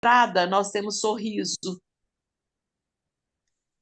entrada, nós temos sorriso.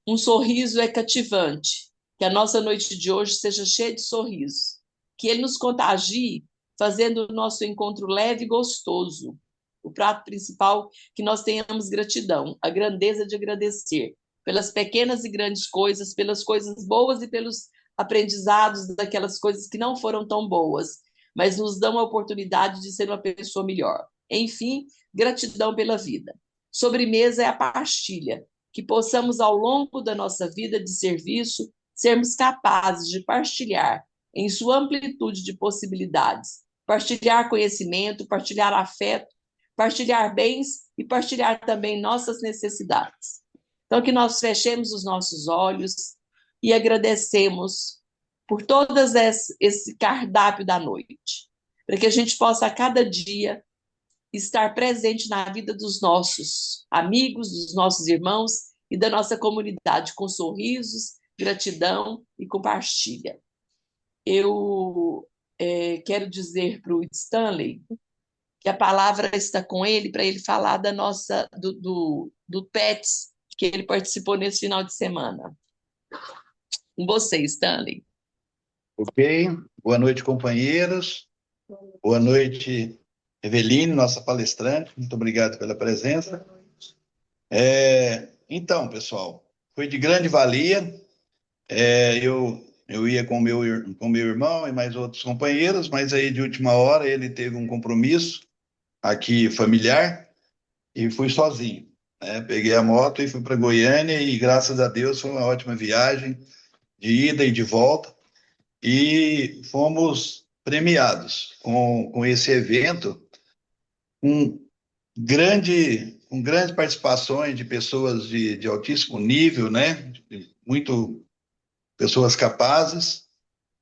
Um sorriso é cativante. Que a nossa noite de hoje seja cheia de sorrisos. Que ele nos contagie, fazendo o nosso encontro leve e gostoso. O prato principal, que nós tenhamos gratidão, a grandeza de agradecer pelas pequenas e grandes coisas, pelas coisas boas e pelos aprendizados daquelas coisas que não foram tão boas, mas nos dão a oportunidade de ser uma pessoa melhor. Enfim, gratidão pela vida. Sobremesa é a partilha, que possamos, ao longo da nossa vida de serviço, sermos capazes de partilhar em sua amplitude de possibilidades, partilhar conhecimento, partilhar afeto, partilhar bens e partilhar também nossas necessidades. Então, que nós fechemos os nossos olhos e agradecemos por todas esse cardápio da noite, para que a gente possa a cada dia estar presente na vida dos nossos amigos, dos nossos irmãos e da nossa comunidade, com sorrisos, gratidão e compartilha. Eu quero dizer para o Stanley que a palavra está com ele para ele falar da nossa do PETS que ele participou nesse final de semana. Com você, Stanley. Ok, boa noite, companheiros. Boa noite, Eveline, nossa palestrante. Muito obrigado pela presença. Então, pessoal, foi de grande valia. Eu ia com meu irmão e mais outros companheiros, mas aí de última hora ele teve um compromisso aqui familiar e fui sozinho, né? Peguei a moto e fui para Goiânia e graças a Deus foi uma ótima viagem de ida e de volta. E fomos premiados com esse evento, com com grandes participações de pessoas de altíssimo nível, né? Muito pessoas capazes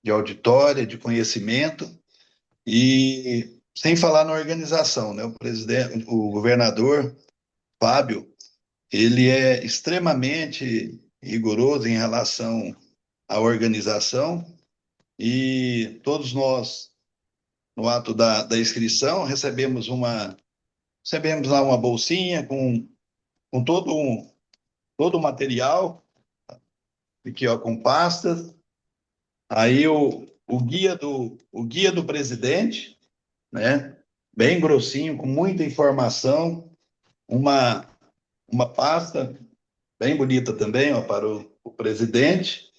de auditória, de conhecimento, e sem falar na organização, né? O presidente, o governador Fábio, ele é extremamente rigoroso em relação à organização, e todos nós no ato da inscrição, recebemos lá uma bolsinha com todo o material, aqui, ó, com pastas. Aí o guia do presidente, né? Bem grossinho, com muita informação, uma, uma pasta bem bonita também, ó, para o presidente,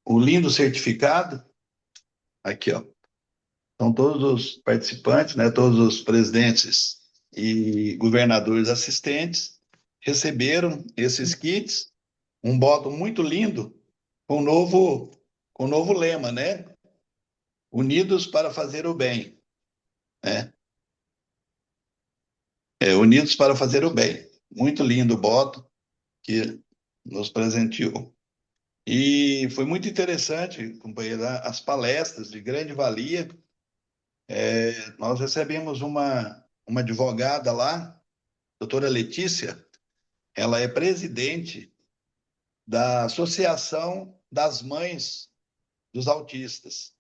o lindo certificado, aqui, ó. São todos os participantes, né, todos os presidentes e governadores assistentes receberam esses kits, um bottom muito lindo com com o novo lema, né? Unidos para fazer o bem, né? Unidos para fazer o bem. Muito lindo o bottom que nos presenteou. E foi muito interessante, companheiro, as palestras de grande valia. Nós recebemos uma advogada lá, doutora Letícia. Ela é presidente da Associação das Mães dos Autistas.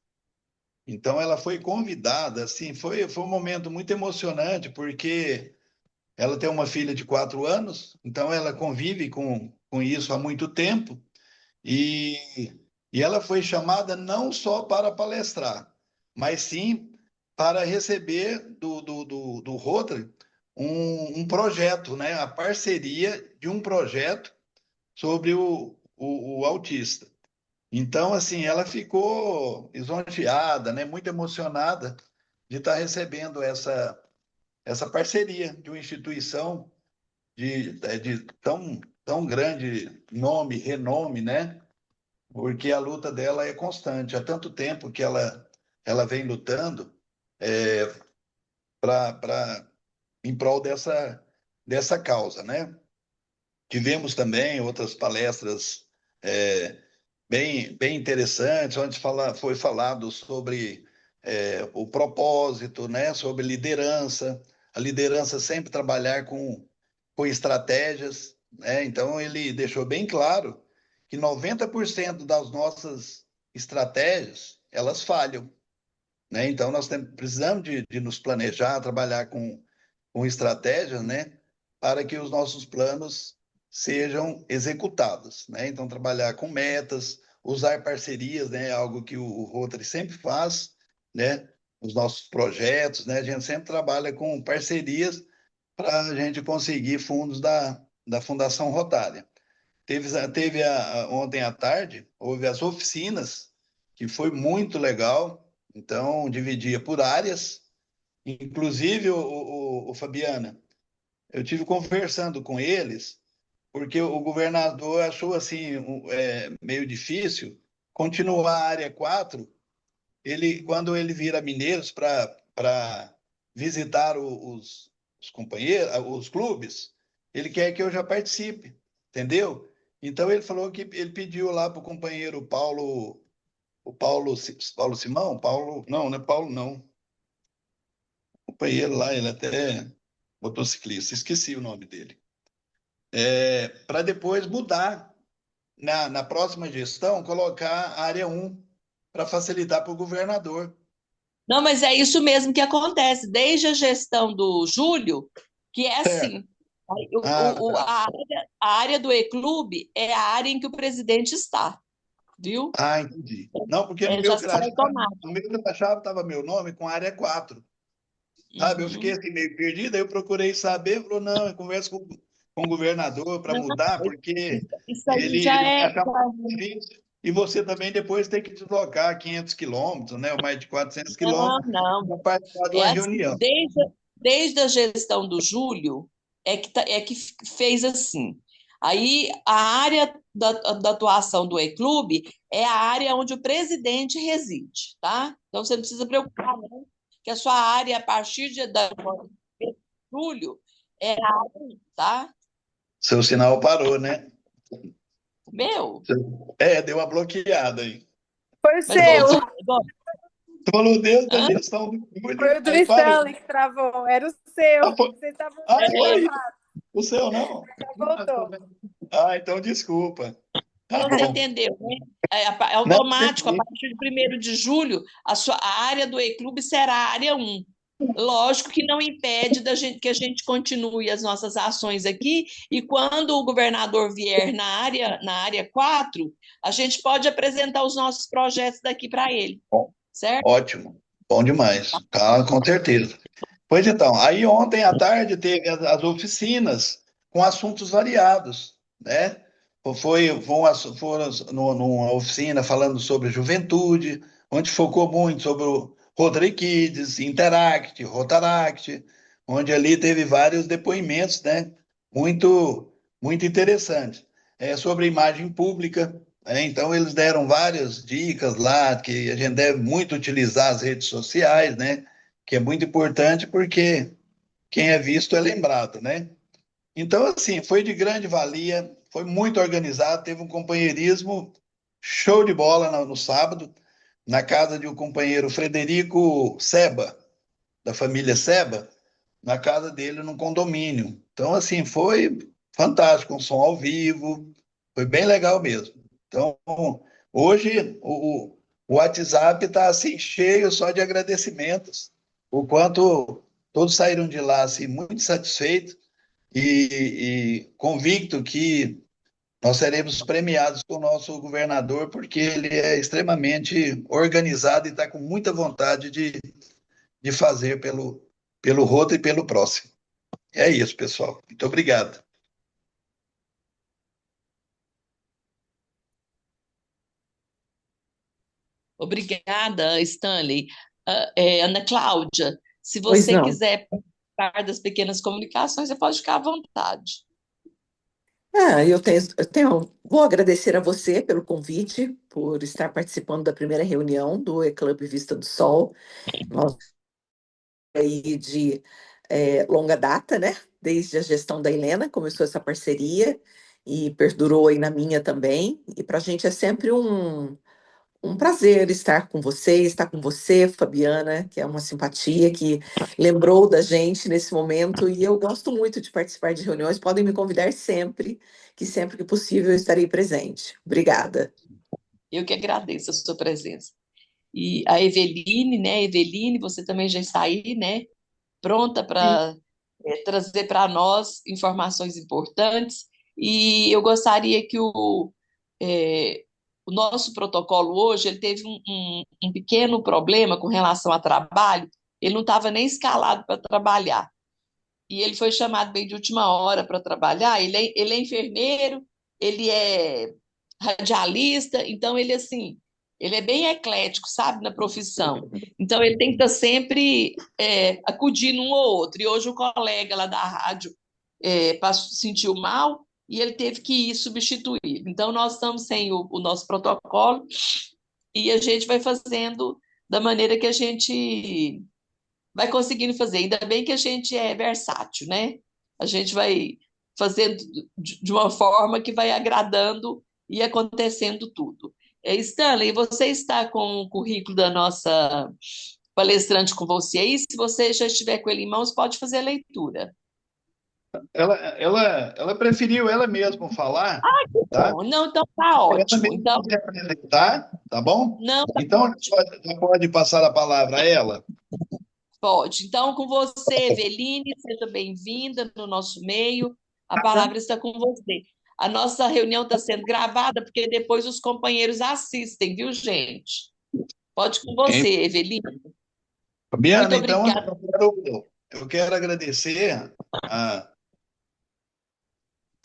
Então, ela foi convidada, assim, foi um momento muito emocionante, porque ela tem uma filha de 4 anos, então ela convive com isso há muito tempo, e, e ela foi chamada não só para palestrar, mas sim para receber do Rotary um projeto, né? A parceria de um projeto sobre o autista. Então, assim, ela ficou lisonjeada, né, muito emocionada de estar recebendo essa parceria de uma instituição de tão grande nome, renome, né? Porque a luta dela é constante. Há tanto tempo que ela vem lutando em prol dessa causa, né? Tivemos também outras palestras é, bem interessantes, onde foi falado sobre o propósito, né, sobre liderança, a liderança sempre trabalhar com estratégias, né? Então, ele deixou bem claro que 90% das nossas estratégias, elas falham, né? Então, precisamos de nos planejar, trabalhar com estratégias, né? para que os nossos planos sejam executados, né? Então, trabalhar com metas, usar parcerias, né? Algo que o Rotary sempre faz, né? Os nossos projetos, né? A gente sempre trabalha com parcerias para a gente conseguir fundos da Fundação Rotária. Ontem à tarde, houve as oficinas, que foi muito legal. Então, dividia por áreas. Inclusive, o Fabiana, eu tive conversando com eles, porque o governador achou assim meio difícil continuar a área 4. Quando ele vira Mineiros para visitar os companheiros, os clubes, ele quer que eu já participe, entendeu? Então ele falou que ele pediu lá para o companheiro Paulo, Paulo Simão, Paulo, não, não é Paulo, não. O companheiro lá, ele até motociclista, esqueci o nome dele. Para depois mudar na próxima gestão, colocar a área 1 para facilitar para o governador. Não, mas é isso mesmo que acontece, desde a gestão do Júlio, que é Certo. assim. Ah, tá. A área do E-Clube é a área em que o presidente está, viu? Ah, entendi. Não, porque no Já meu sai crachá, automático. no meu crachá estava meu nome com área 4. Sabe? Eu fiquei Uhum. assim meio perdido, aí eu procurei saber, falou, não, eu converso com o governador para Não, mudar, porque isso aí ele vai achar muito difícil. E você também depois tem que deslocar 500 quilômetros, né, ou mais de 400 não, quilômetros, não. para participar de É uma assim, reunião. desde a gestão do Júlio é que fez assim. Aí a área da atuação do E-Clube é a área onde o presidente reside, tá? Então você não precisa preocupar, não, que a sua área, a partir de julho, é a área, tá? Seu sinal parou, né? Meu, Deu uma bloqueada aí. Foi o mas igual, seu, igual, Falou desde a hã? gestão do Júlio, foi o do aí parou. Stanley que travou, era o seu. Ah, foi, Você estava ah, usando foi errado, o seu, não? já voltou. Ah, então desculpa. Tá Então, você bom. entendeu, né? É Não, automático, a entendi. partir de 1º de julho, a área do E-Clube será a área 1. Lógico que não impede que a gente continue as nossas ações aqui, e quando o governador vier na área 4, a gente pode apresentar os nossos projetos daqui para ele, Bom, certo? ótimo. Bom demais. Tá, com certeza. Pois então, aí ontem à tarde teve as oficinas com assuntos variados, né? Foram numa oficina falando sobre juventude, onde focou muito sobre o Rotary Kids, Interact, Rotaract, onde ali teve vários depoimentos, né? Muito, muito interessantes. Sobre imagem pública, né? Então eles deram várias dicas lá, que a gente deve muito utilizar as redes sociais, né? Que é muito importante porque quem é visto é lembrado, né? Então, assim, foi de grande valia, foi muito organizado, teve um companheirismo show de bola no sábado, na casa de um companheiro Frederico Seba, da família Seba, na casa dele, num condomínio. Então, assim, foi fantástico, um som ao vivo, foi bem legal mesmo. Então, hoje o WhatsApp está assim cheio só de agradecimentos, o quanto todos saíram de lá assim muito satisfeitos e convicto que nós seremos premiados com o nosso governador, porque ele é extremamente organizado e está com muita vontade de fazer pelo Rotary e pelo próximo. É isso, pessoal. Muito obrigado. Obrigada, Stanley. Ana Cláudia, se Pois você não. quiser participar das pequenas comunicações, você pode ficar à vontade. Vou agradecer a você pelo convite, por estar participando da primeira reunião do E-Clube Vista do Sol. Nós aí de longa data, né? Desde a gestão da Helena começou essa parceria e perdurou aí na minha também. E para a gente é sempre um prazer estar com você, Fabiana, que é uma simpatia, que lembrou da gente nesse momento, e eu gosto muito de participar de reuniões. Podem me convidar sempre que possível eu estarei presente. Obrigada. Eu que agradeço a sua presença. E a Eveline, né? Eveline, você também já está aí, né? Pronta Sim. para trazer para nós informações importantes. E eu gostaria que é, o nosso protocolo hoje ele teve um pequeno problema com relação a trabalho. Ele não estava nem escalado para trabalhar. E ele foi chamado bem de última hora para trabalhar. Ele é enfermeiro, ele é radialista, então ele assim, ele é bem eclético, sabe, na profissão. Então ele tem que estar sempre acudindo um ou outro. E hoje o colega lá da rádio sentiu mal e ele teve que ir substituir. Então nós estamos sem o nosso protocolo e a gente vai fazendo da maneira que a gente vai conseguindo fazer. Ainda bem que a gente é versátil, né? A gente vai fazendo de uma forma que vai agradando e acontecendo tudo. Stanley, você está com o currículo da nossa palestrante com você aí? Se você já estiver com ele em mãos, pode fazer a leitura. Ela preferiu ela mesma falar, tá? Bom, não, então tá Ela ótimo. mesma Então, se apresentar, tá bom? não, tá Então, ótimo. já pode passar a palavra a ela. Pode. Então, com você, Eveline, seja bem-vinda no nosso meio. A palavra está com você. A nossa reunião está sendo gravada, porque depois os companheiros assistem, viu, gente? Pode com Hein? você, Eveline. Fabiana, Muito então obrigada. eu quero agradecer a,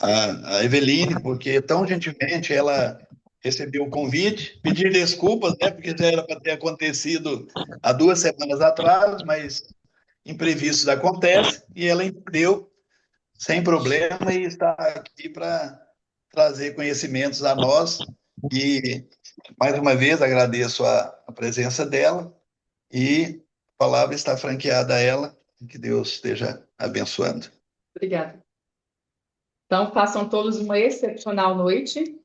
a Eveline, porque tão gentilmente ela recebeu o convite, pedir desculpas, né, porque já era para ter acontecido há 2 semanas atrás, mas imprevistos acontecem, e ela entendeu sem problema e está aqui para trazer conhecimentos a nós. E, mais uma vez, agradeço a presença dela e a palavra está franqueada a ela. Que Deus esteja abençoando. Obrigada. Então, façam todos uma excepcional noite.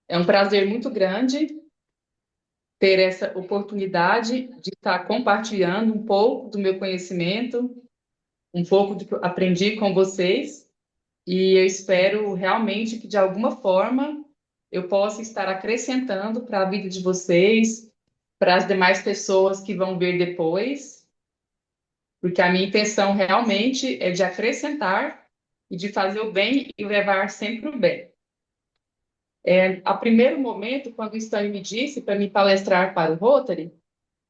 É um prazer muito grande ter essa oportunidade de estar compartilhando um pouco do meu conhecimento, um pouco do que eu aprendi com vocês, e eu espero realmente que, de alguma forma, eu possa estar acrescentando para a vida de vocês, para as demais pessoas que vão ver depois, porque a minha intenção realmente é de acrescentar e de fazer o bem e levar sempre o bem. A primeiro momento, quando o Stanley me disse para me palestrar para o Rotary,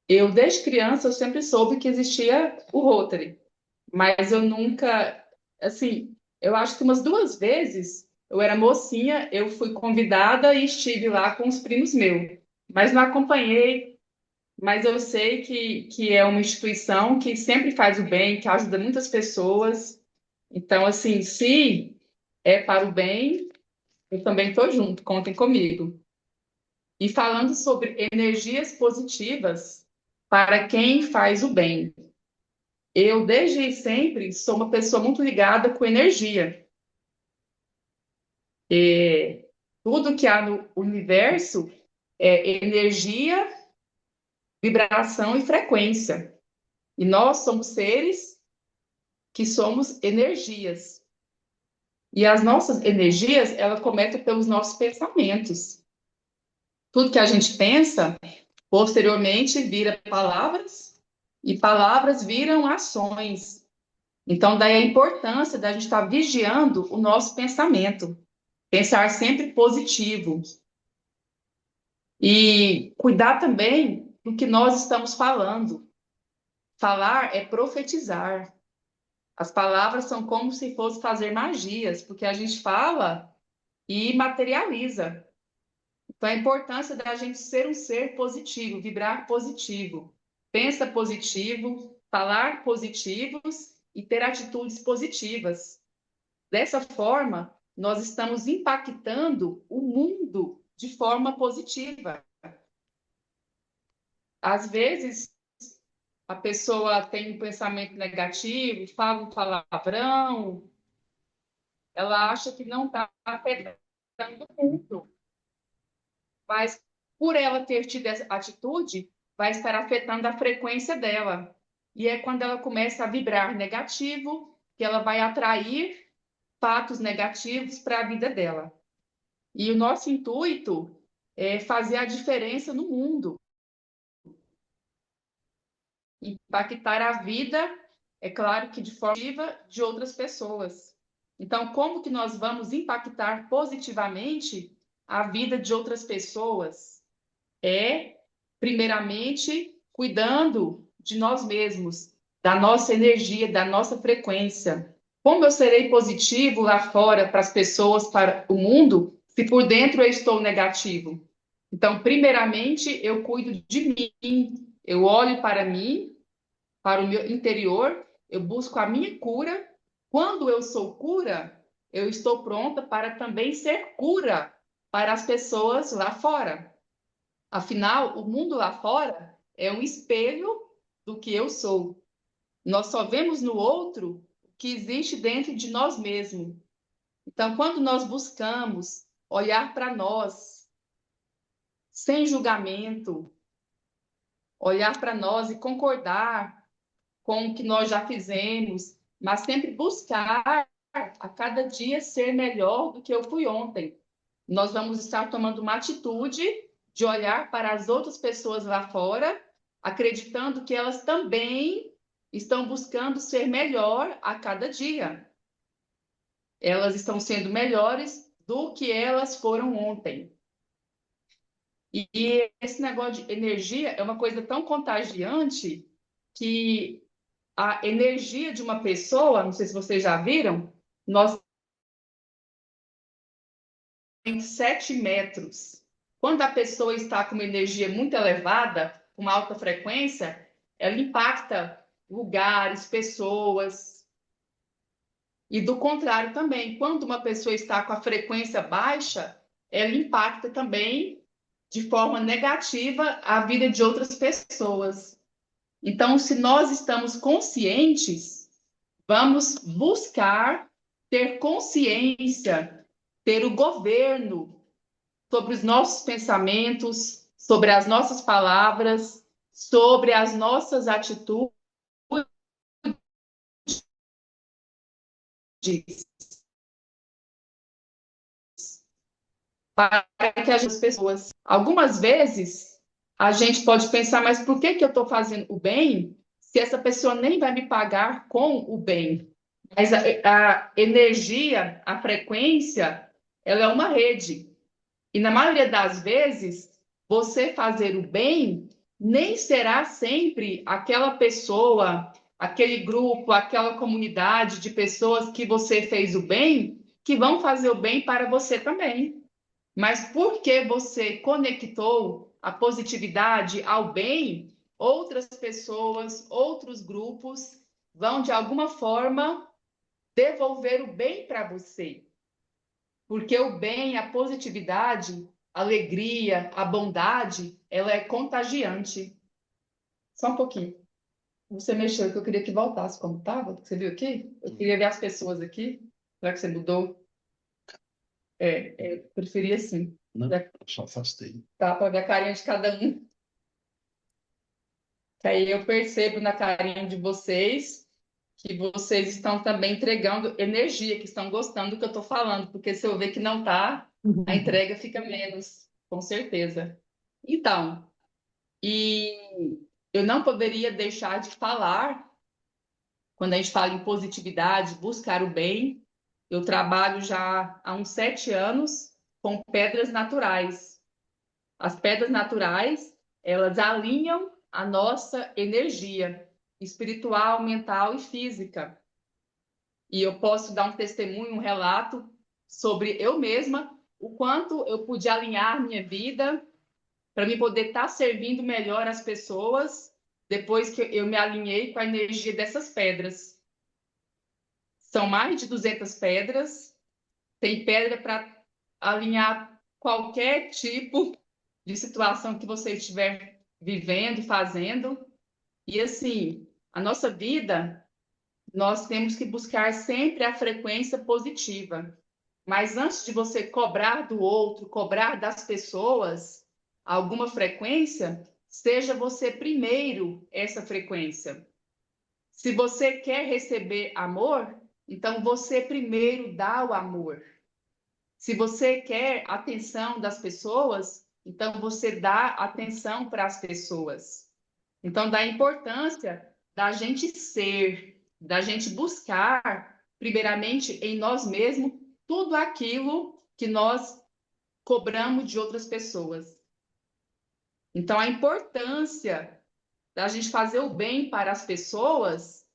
desde criança, eu sempre soube que existia o Rotary, mas eu nunca, assim, eu acho que umas 2 vezes, eu era mocinha, eu fui convidada e estive lá com os primos meus, mas não acompanhei, mas eu sei que é uma instituição que sempre faz o bem, que ajuda muitas pessoas, então, assim, se é para o bem, eu também estou junto, contem comigo. E falando sobre energias positivas para quem faz o bem. Eu, desde sempre, sou uma pessoa muito ligada com energia. E tudo que há no universo é energia, vibração e frequência. E nós somos seres que somos energias. E as nossas energias, elas começam pelos nossos pensamentos. Tudo que a gente pensa, posteriormente vira palavras, e palavras viram ações. Então, daí a importância da gente estar vigiando o nosso pensamento. Pensar sempre positivo. E cuidar também do que nós estamos falando. Falar é profetizar. As palavras são como se fosse fazer magias, porque a gente fala e materializa. Então, a importância da gente ser um ser positivo, vibrar positivo. Pensa positivo, falar positivos e ter atitudes positivas. Dessa forma, nós estamos impactando o mundo de forma positiva. Às vezes, a pessoa tem um pensamento negativo, fala um palavrão, ela acha que não está afetando o mundo. Mas, por ela ter tido essa atitude, vai estar afetando a frequência dela. E é quando ela começa a vibrar negativo, que ela vai atrair fatos negativos para a vida dela. E o nosso intuito é fazer a diferença no mundo, impactar a vida é claro que de forma positiva de outras pessoas. Então, como que nós vamos impactar positivamente a vida de outras pessoas? Primeiramente, cuidando de nós mesmos, da nossa energia, da nossa frequência. Como eu serei positivo lá fora para as pessoas, para o mundo, se por dentro eu estou negativo? Então, primeiramente, eu cuido de mim, eu olho para mim, para o meu interior, eu busco a minha cura. Quando eu sou cura, eu estou pronta para também ser cura para as pessoas lá fora. Afinal, o mundo lá fora é um espelho do que eu sou. Nós só vemos no outro o que existe dentro de nós mesmos. Então, quando nós buscamos olhar para nós sem julgamento, olhar para nós e concordar com o que nós já fizemos, mas sempre buscar a cada dia ser melhor do que eu fui ontem, nós vamos estar tomando uma atitude de olhar para as outras pessoas lá fora, acreditando que elas também estão buscando ser melhor a cada dia. Elas estão sendo melhores do que elas foram ontem. E esse negócio de energia é uma coisa tão contagiante que a energia de uma pessoa, não sei se vocês já viram, nós temos 7 metros. Quando a pessoa está com uma energia muito elevada, uma alta frequência, ela impacta lugares, pessoas. E do contrário também, quando uma pessoa está com a frequência baixa, ela impacta também de forma negativa a vida de outras pessoas. Então, se nós estamos conscientes, vamos buscar ter consciência, ter o governo sobre os nossos pensamentos, sobre as nossas palavras, sobre as nossas atitudes, para que as pessoas. Algumas vezes a gente pode pensar, mas por que eu estou fazendo o bem se essa pessoa nem vai me pagar com o bem? Mas a energia, a frequência, ela é uma rede. E na maioria das vezes, você fazer o bem nem será sempre aquela pessoa, aquele grupo, aquela comunidade de pessoas que você fez o bem, que vão fazer o bem para você também. Mas porque você conectou a positividade ao bem, outras pessoas, outros grupos vão de alguma forma devolver o bem para você. Porque o bem, a positividade, a alegria, a bondade, ela é contagiante. Só um pouquinho. Você mexeu que eu queria que voltasse como estava. Você viu aqui? Eu queria ver as pessoas aqui. Será que você mudou? Eu preferia assim. Não, só afastei. Tá, para ver a carinha de cada um. Que aí eu percebo na carinha de vocês que vocês estão também entregando energia, que estão gostando do que eu estou falando, porque se eu ver que não está, a entrega fica menos, com certeza. Então, e eu não poderia deixar de falar, quando a gente fala em positividade, buscar o bem, eu trabalho já há uns 7 anos com pedras naturais. As pedras naturais, elas alinham a nossa energia espiritual, mental e física. E eu posso dar um testemunho, um relato sobre eu mesma, o quanto eu pude alinhar minha vida para me poder estar servindo melhor as pessoas depois que eu me alinhei com a energia dessas pedras. São mais de 200 pedras, tem pedra para alinhar qualquer tipo de situação que você estiver vivendo, fazendo. E assim, a nossa vida, nós temos que buscar sempre a frequência positiva. Mas antes de você cobrar do outro, cobrar das pessoas alguma frequência, seja você primeiro essa frequência. Se você quer receber amor, então você primeiro dá o amor. Se você quer atenção das pessoas, então você dá atenção para as pessoas. Então, da importância da gente ser, da gente buscar, primeiramente, em nós mesmos, tudo aquilo que nós cobramos de outras pessoas. Então, a importância da gente fazer o bem para as pessoas,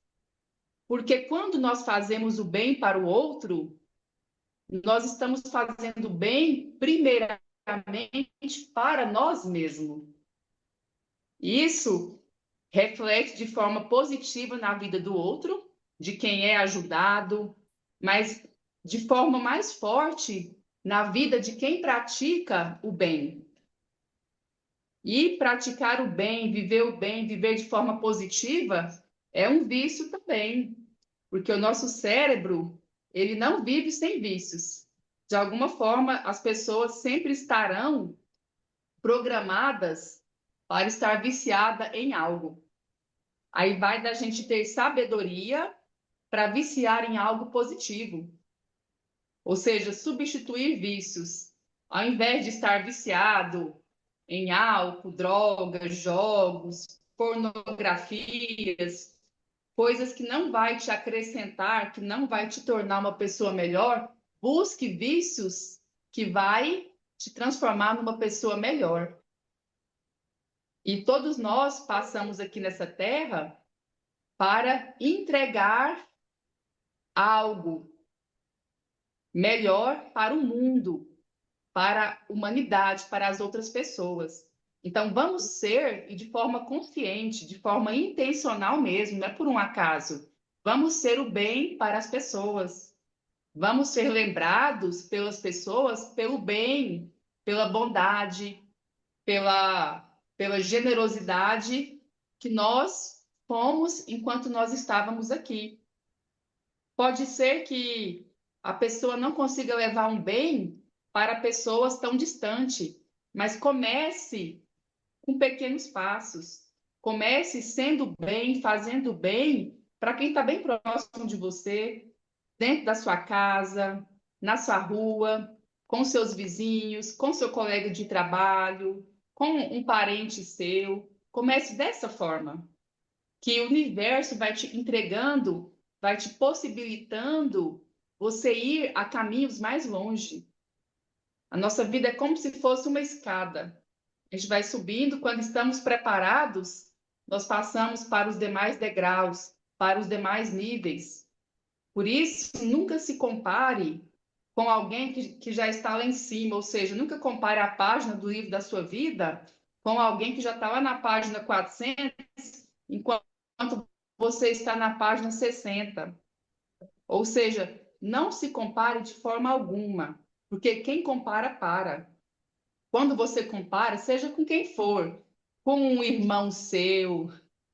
porque quando nós fazemos o bem para o outro, nós estamos fazendo bem, primeiramente, para nós mesmos. Isso reflete de forma positiva na vida do outro, de quem é ajudado, mas de forma mais forte na vida de quem pratica o bem. E praticar o bem, viver de forma positiva, é um vício também, porque o nosso cérebro, ele não vive sem vícios. De alguma forma, as pessoas sempre estarão programadas para estar viciada em algo. Aí vai da gente ter sabedoria para viciar em algo positivo. Ou seja, substituir vícios. Ao invés de estar viciado em álcool, drogas, jogos, pornografias, coisas que não vai te acrescentar, que não vai te tornar uma pessoa melhor, busque vícios que vai te transformar numa pessoa melhor. E todos nós passamos aqui nessa terra para entregar algo melhor para o mundo, para a humanidade, para as outras pessoas. Então, vamos ser, e de forma consciente, de forma intencional mesmo, não é por um acaso, vamos ser o bem para as pessoas. Vamos ser lembrados pelas pessoas pelo bem, pela bondade, pela generosidade que nós fomos enquanto nós estávamos aqui. Pode ser que a pessoa não consiga levar um bem para pessoas tão distantes, mas comece com pequenos passos. Comece sendo bem, fazendo bem para quem está bem próximo de você, dentro da sua casa, na sua rua, com seus vizinhos, com seu colega de trabalho, com um parente seu. Comece dessa forma, que o universo vai te entregando, vai te possibilitando você ir a caminhos mais longe. A nossa vida é como se fosse uma escada. A gente vai subindo, quando estamos preparados, nós passamos para os demais degraus, para os demais níveis. Por isso, nunca se compare com alguém que já está lá em cima, ou seja, nunca compare a página do livro da sua vida com alguém que já está lá na página 400, enquanto você está na página 60. Ou seja, não se compare de forma alguma, porque quem compara, para. Quando você compara, seja com quem for, com um irmão seu,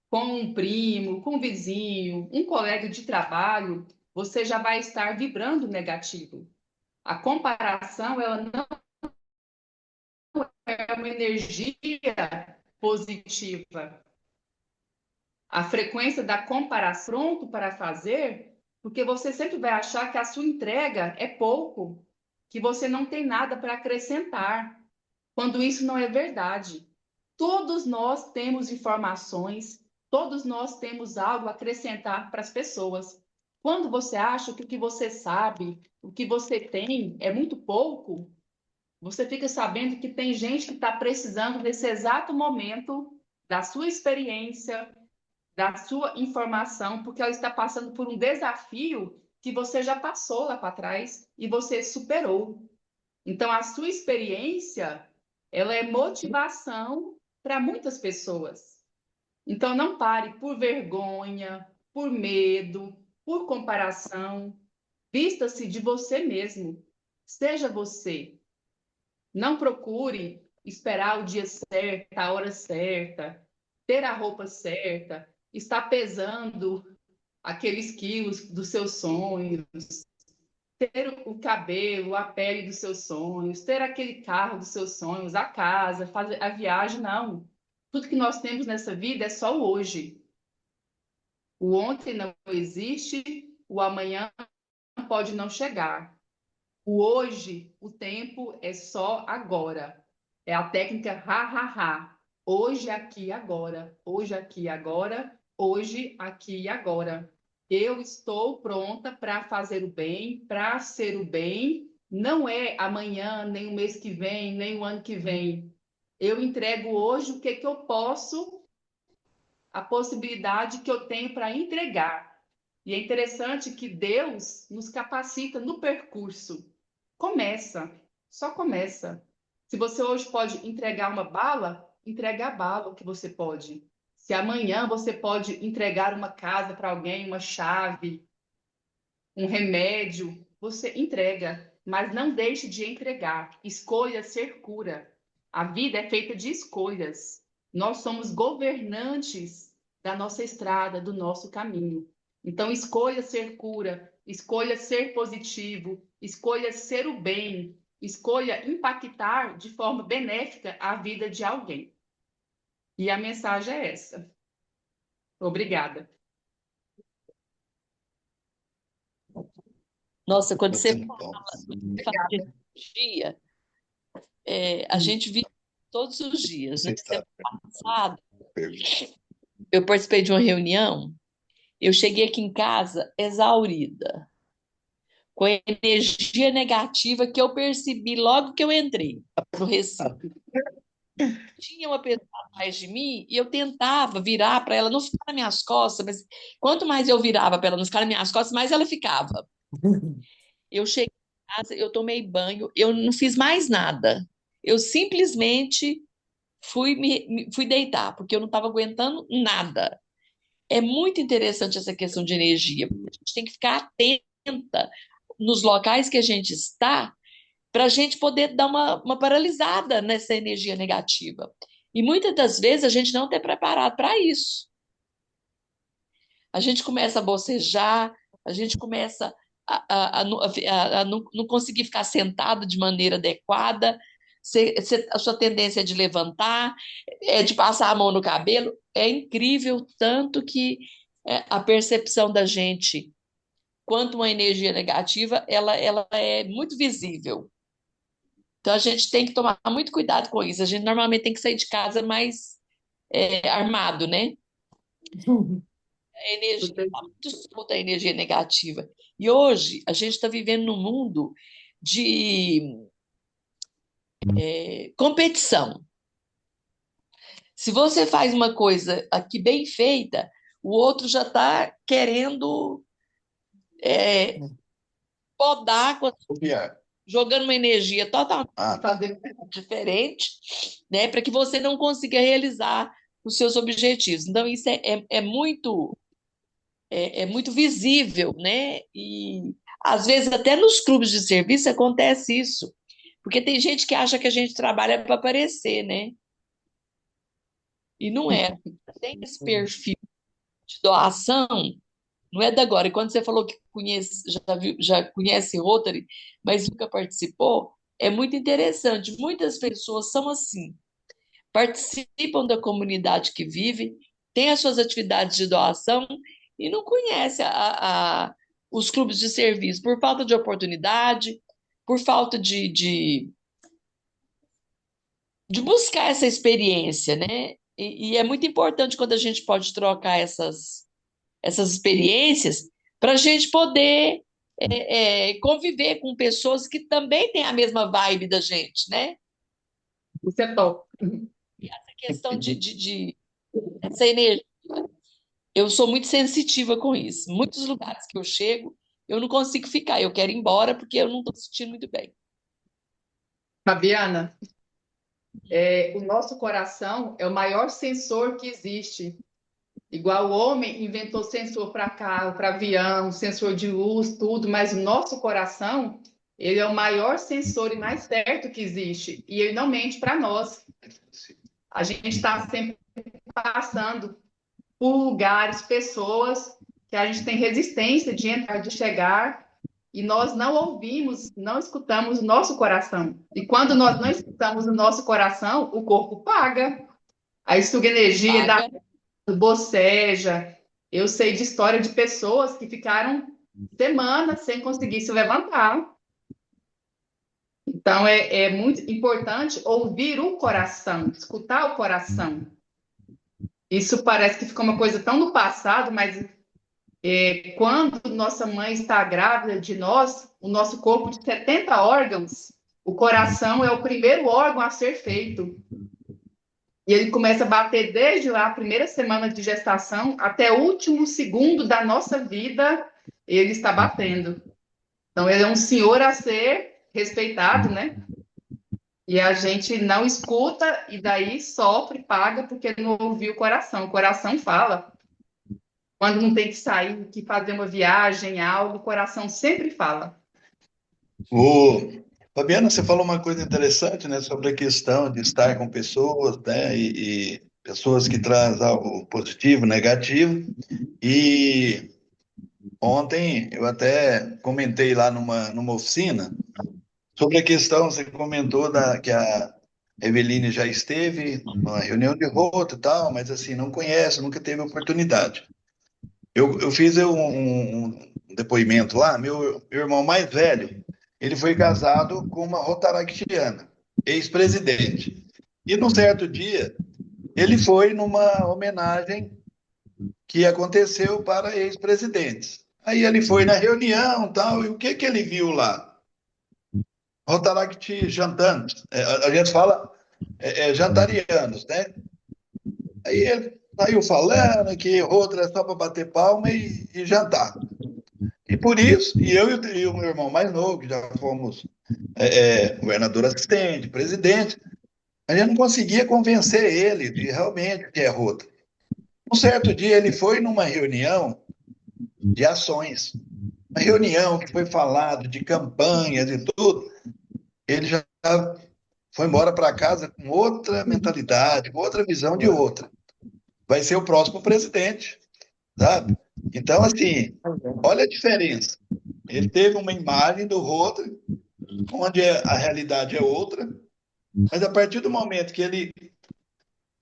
com um primo, com um vizinho, um colega de trabalho, você já vai estar vibrando negativo. A comparação, ela não é uma energia positiva. A frequência da comparação, pronto para fazer, porque você sempre vai achar que a sua entrega é pouco, que você não tem nada para acrescentar, quando isso não é verdade. Todos nós temos informações, todos nós temos algo a acrescentar para as pessoas. Quando você acha que o que você sabe, o que você tem é muito pouco, você fica sabendo que tem gente que está precisando nesse exato momento da sua experiência, da sua informação, porque ela está passando por um desafio que você já passou lá para trás e você superou. Então, a sua experiência, ela é motivação para muitas pessoas. Então, não pare por vergonha, por medo, por comparação. Vista-se de você mesmo. Seja você. Não procure esperar o dia certo, a hora certa, ter a roupa certa, estar pesando aqueles quilos dos seus sonhos, ter o cabelo, a pele dos seus sonhos, ter aquele carro dos seus sonhos, a casa, fazer a viagem, não. Tudo que nós temos nessa vida é só o hoje. O ontem não existe, o amanhã pode não chegar. O hoje, o tempo é só agora. É a técnica ha-ha-ha. Hoje, aqui, agora. Hoje, aqui, agora. Hoje, aqui e agora. Eu estou pronta para fazer o bem, para ser o bem. Não é amanhã, nem o mês que vem, nem o ano que vem. Eu entrego hoje o que que eu posso, a possibilidade que eu tenho para entregar. E é interessante que Deus nos capacita no percurso. Começa, só começa. Se você hoje pode entregar uma bala, entregue a bala o que você pode. Se amanhã você pode entregar uma casa para alguém, uma chave, um remédio, você entrega, mas não deixe de entregar. Escolha ser cura. A vida é feita de escolhas. Nós somos governantes da nossa estrada, do nosso caminho. Então, escolha ser cura, escolha ser positivo, escolha ser o bem, escolha impactar de forma benéfica a vida de alguém. E a mensagem é essa. Obrigada. Nossa, quando você Muito bom. fala de energia, a gente vive todos os dias, né? Semana passada, eu participei de uma reunião, eu cheguei aqui em casa exaurida, com a energia negativa que eu percebi logo que eu entrei no Recife. Tinha uma pessoa atrás de mim e eu tentava virar para ela não ficar nas minhas costas, mas quanto mais eu virava para ela não ficar nas minhas costas, mais ela ficava. Eu cheguei em casa, eu tomei banho, eu não fiz mais nada. Eu simplesmente fui deitar, porque eu não estava aguentando nada. É muito interessante essa questão de energia. A gente tem que ficar atenta nos locais que a gente está para a gente poder dar uma paralisada nessa energia negativa. E muitas das vezes a gente não está preparado para isso. A gente começa a bocejar, a gente começa a não conseguir ficar sentado de maneira adequada, a sua tendência é de levantar, é de passar a mão no cabelo. É incrível tanto que a percepção da gente quanto uma energia negativa, ela é muito visível. Então a gente tem que tomar muito cuidado com isso. A gente normalmente tem que sair de casa mais armado, né? A energia está muito solta, a energia negativa. E hoje a gente está vivendo num mundo de competição. Se você faz uma coisa aqui bem feita, o outro já está querendo podar, jogando uma energia totalmente diferente, né, para que você não consiga realizar os seus objetivos. Então, isso é muito visível, né? E às vezes até nos clubes de serviço acontece isso, porque tem gente que acha que a gente trabalha para aparecer, né? E não é. Tem esse perfil de doação, não é da agora. E quando você falou que já conhece Rotary, mas nunca participou, é muito interessante. Muitas pessoas são assim, participam da comunidade que vive, têm as suas atividades de doação e não conhece os clubes de serviço por falta de oportunidade, por falta de buscar essa experiência, né? E é muito importante quando a gente pode trocar essas experiências para a gente poder conviver com pessoas que também têm a mesma vibe da gente, né? Isso é top. Essa questão essa energia. Eu sou muito sensitiva com isso. Muitos lugares que eu chego, eu não consigo ficar. Eu quero ir embora porque eu não estou sentindo muito bem. Fabiana, o nosso coração é o maior sensor que existe. Igual o homem inventou sensor para carro, para avião, sensor de luz, tudo, mas o nosso coração, ele é o maior sensor e mais certo que existe. E ele não mente para nós. A gente está sempre passando por lugares, pessoas que a gente tem resistência de entrar, de chegar, e nós não ouvimos, não escutamos o nosso coração. E quando nós não escutamos o nosso coração, o corpo paga. Aí suga energia, dá boceja. Eu sei de história de pessoas que ficaram semanas sem conseguir se levantar. Então, é muito importante ouvir o coração, escutar o coração. Isso parece que ficou uma coisa tão no passado, mas Quando nossa mãe está grávida de nós, o nosso corpo de 70 órgãos, o coração é o primeiro órgão a ser feito. E ele começa a bater desde lá, a primeira semana de gestação, até o último segundo da nossa vida, ele está batendo. Então, ele é um senhor a ser respeitado, né? E a gente não escuta e daí sofre, paga, porque não ouviu o coração. O coração fala. Quando não tem que sair, que fazer uma viagem, algo, o coração sempre fala. O... Fabiana, você falou uma coisa interessante, né, sobre a questão de estar com pessoas, né, e pessoas que trazem algo positivo, negativo. E ontem eu até comentei lá numa oficina sobre a questão, você comentou que a Eveline já esteve numa reunião de rota e tal, mas assim, não conhece, nunca teve oportunidade. Eu fiz um depoimento lá, meu irmão mais velho, ele foi casado com uma rotaractiana, ex-presidente. E num certo dia, ele foi numa homenagem que aconteceu para ex-presidentes. Aí ele foi na reunião tal, e o que ele viu lá? Rotaract jantantes, a gente fala jantarianos, né? Aí ele saiu falando que outra é só para bater palma e jantar. E por isso, e o meu irmão mais novo, que já fomos governador assistente, presidente, a gente não conseguia convencer ele de realmente que é rota. Um certo dia ele foi numa reunião de ações, uma reunião que foi falado de campanhas e tudo, ele já foi embora para casa com outra mentalidade, com outra visão de outra. Vai ser o próximo presidente, sabe? Então, assim, olha a diferença. Ele teve uma imagem do Rotary, onde a realidade é outra, mas a partir do momento que ele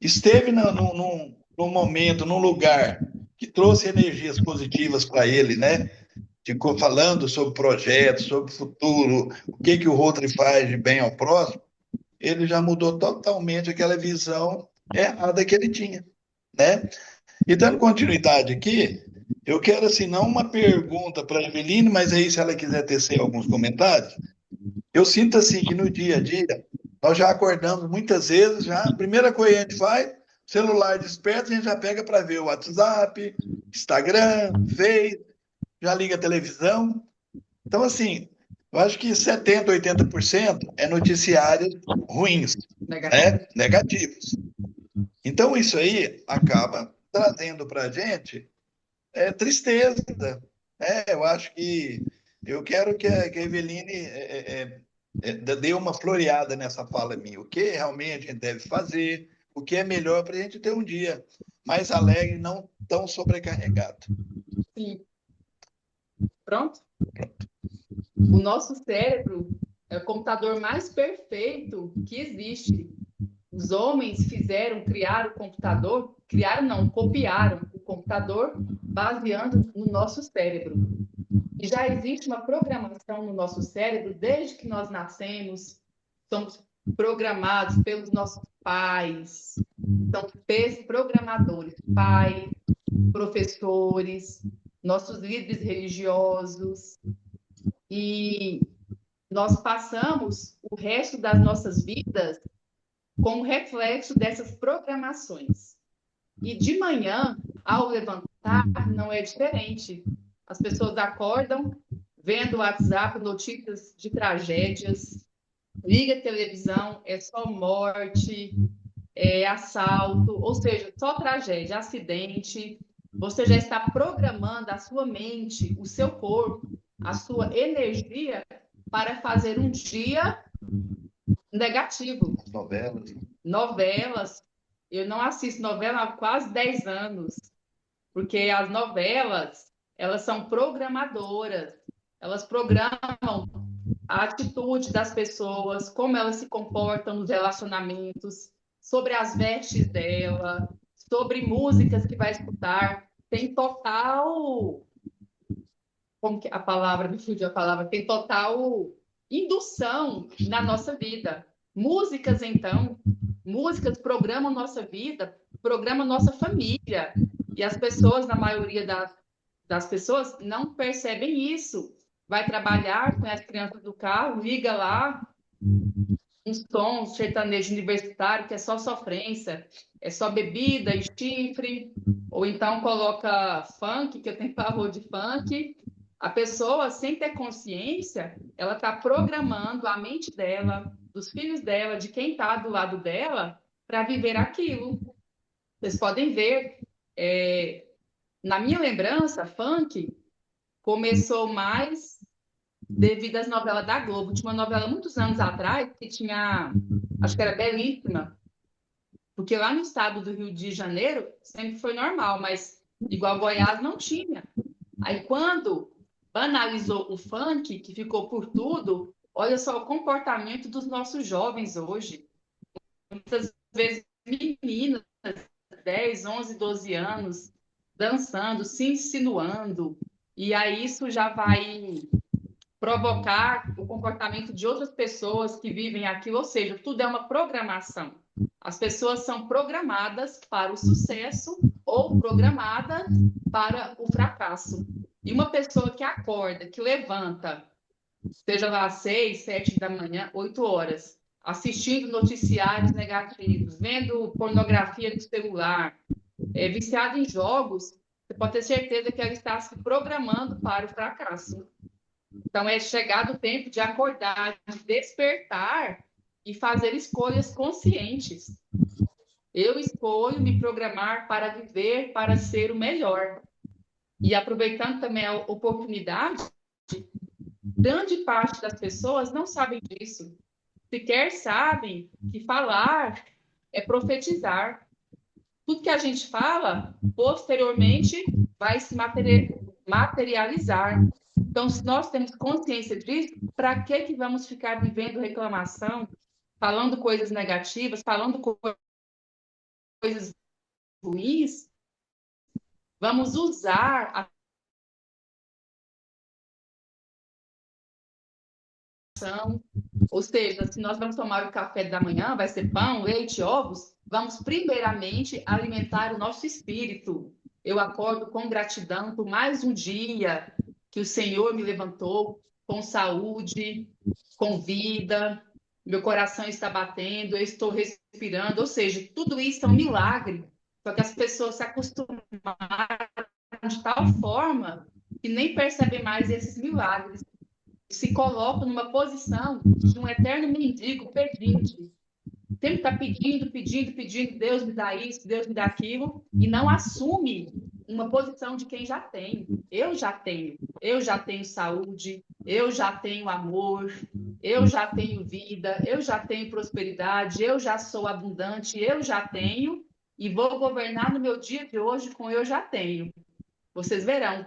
esteve num momento, num lugar que trouxe energias positivas para ele, né? Ficou falando sobre projetos, sobre futuro, o que o Rotary faz de bem ao próximo, ele já mudou totalmente aquela visão errada que ele tinha, né? E dando continuidade aqui, eu quero, assim, não uma pergunta para a Eveline, mas aí se ela quiser tecer alguns comentários, eu sinto, assim, que no dia a dia, nós já acordamos muitas vezes, já, a primeira coisa que a gente faz, celular desperta, a gente já pega para ver o WhatsApp, Instagram, Face, já liga a televisão. Então, assim, eu acho que 70%, 80% é noticiários ruins, né? Negativos. Então, isso aí acaba trazendo para a gente tristeza. Eu acho que eu quero que a Eveline dê uma floreada nessa fala minha. O que realmente a gente deve fazer, o que é melhor para a gente ter um dia mais alegre, não tão sobrecarregado. Sim. Pronto? O nosso cérebro é o computador mais perfeito que existe. Os homens criaram o computador, criaram não, copiaram o computador baseando no nosso cérebro. E já existe uma programação no nosso cérebro desde que nós nascemos, somos programados pelos nossos pais, são programadores, pais, professores, nossos líderes religiosos, e nós passamos o resto das nossas vidas como reflexo dessas programações. E de manhã, ao levantar, não é diferente. As pessoas acordam vendo o WhatsApp, notícias de tragédias, liga a televisão, é só morte, é assalto, ou seja, só tragédia, acidente. Você já está programando a sua mente, o seu corpo, a sua energia para fazer um dia negativo. Novelas. Eu não assisto novela há quase 10 anos, porque as novelas, elas são programadoras. Elas programam a atitude das pessoas, como elas se comportam nos relacionamentos, sobre as vestes dela, sobre músicas que vai escutar. Tem total... Como que a palavra, me fugiu a palavra, tem total indução na nossa vida. Músicas, então, músicas programam nossa vida, programam nossa família. E as pessoas, na maioria das pessoas não percebem isso. Vai trabalhar com as crianças do carro, liga lá um som sertanejo universitário que é só sofrência, é só bebida e chifre, ou então coloca funk, que eu tenho pavor de funk. A pessoa, sem ter consciência, ela está programando a mente dela, dos filhos dela, de quem está do lado dela, para viver aquilo. Vocês podem ver, na minha lembrança, funk começou mais devido às novelas da Globo. Tinha uma novela muitos anos atrás que tinha, acho que era Belíssima, porque lá no estado do Rio de Janeiro sempre foi normal, mas igual Goiás não tinha. Aí quando banalizou o funk, que ficou por tudo, olha só o comportamento dos nossos jovens hoje. Muitas vezes meninas, 10, 11, 12 anos, dançando, se insinuando, e aí isso já vai provocar o comportamento de outras pessoas que vivem aquilo, ou seja, tudo é uma programação. As pessoas são programadas para o sucesso ou programadas para o fracasso. E uma pessoa que acorda, que levanta, seja lá às 6, 7 da manhã, 8 horas, assistindo noticiários negativos, vendo pornografia no celular, viciado em jogos, você pode ter certeza que ela está se programando para o fracasso. Então, é chegado o tempo de acordar, de despertar e fazer escolhas conscientes. Eu escolho me programar para viver, para ser o melhor. E aproveitando também a oportunidade, grande parte das pessoas não sabem disso. Sequer sabem que falar é profetizar. Tudo que a gente fala, posteriormente, vai se materializar. Então, se nós temos consciência disso, para que vamos ficar vivendo reclamação, falando coisas negativas, falando coisas ruins? Vamos usar a ação, ou seja, se nós vamos tomar o café da manhã, vai ser pão, leite, ovos, vamos primeiramente alimentar o nosso espírito. Eu acordo com gratidão por mais um dia que o Senhor me levantou com saúde, com vida, meu coração está batendo, eu estou respirando, ou seja, tudo isso é um milagre. Só que as pessoas se acostumaram de tal forma que nem percebem mais esses milagres. Se colocam numa posição de um eterno mendigo pedinte. Sempre está pedindo, pedindo, pedindo, Deus me dá isso, Deus me dá aquilo, e não assume uma posição de quem já tem. Eu já tenho saúde, eu já tenho amor, eu já tenho vida, eu já tenho prosperidade, eu já sou abundante, eu já tenho, e vou governar no meu dia de hoje com eu já tenho. Vocês verão,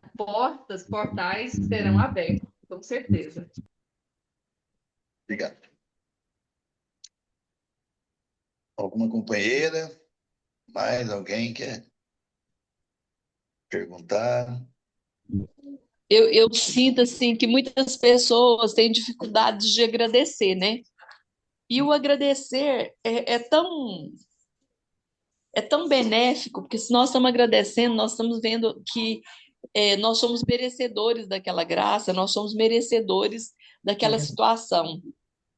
portais serão abertos, com certeza. Obrigado. Alguma companheira? Mais alguém quer perguntar? Eu sinto assim que muitas pessoas têm dificuldade de agradecer, né? E o agradecer é tão benéfico, porque se nós estamos agradecendo, nós estamos vendo que nós somos merecedores daquela graça, nós somos merecedores daquela situação.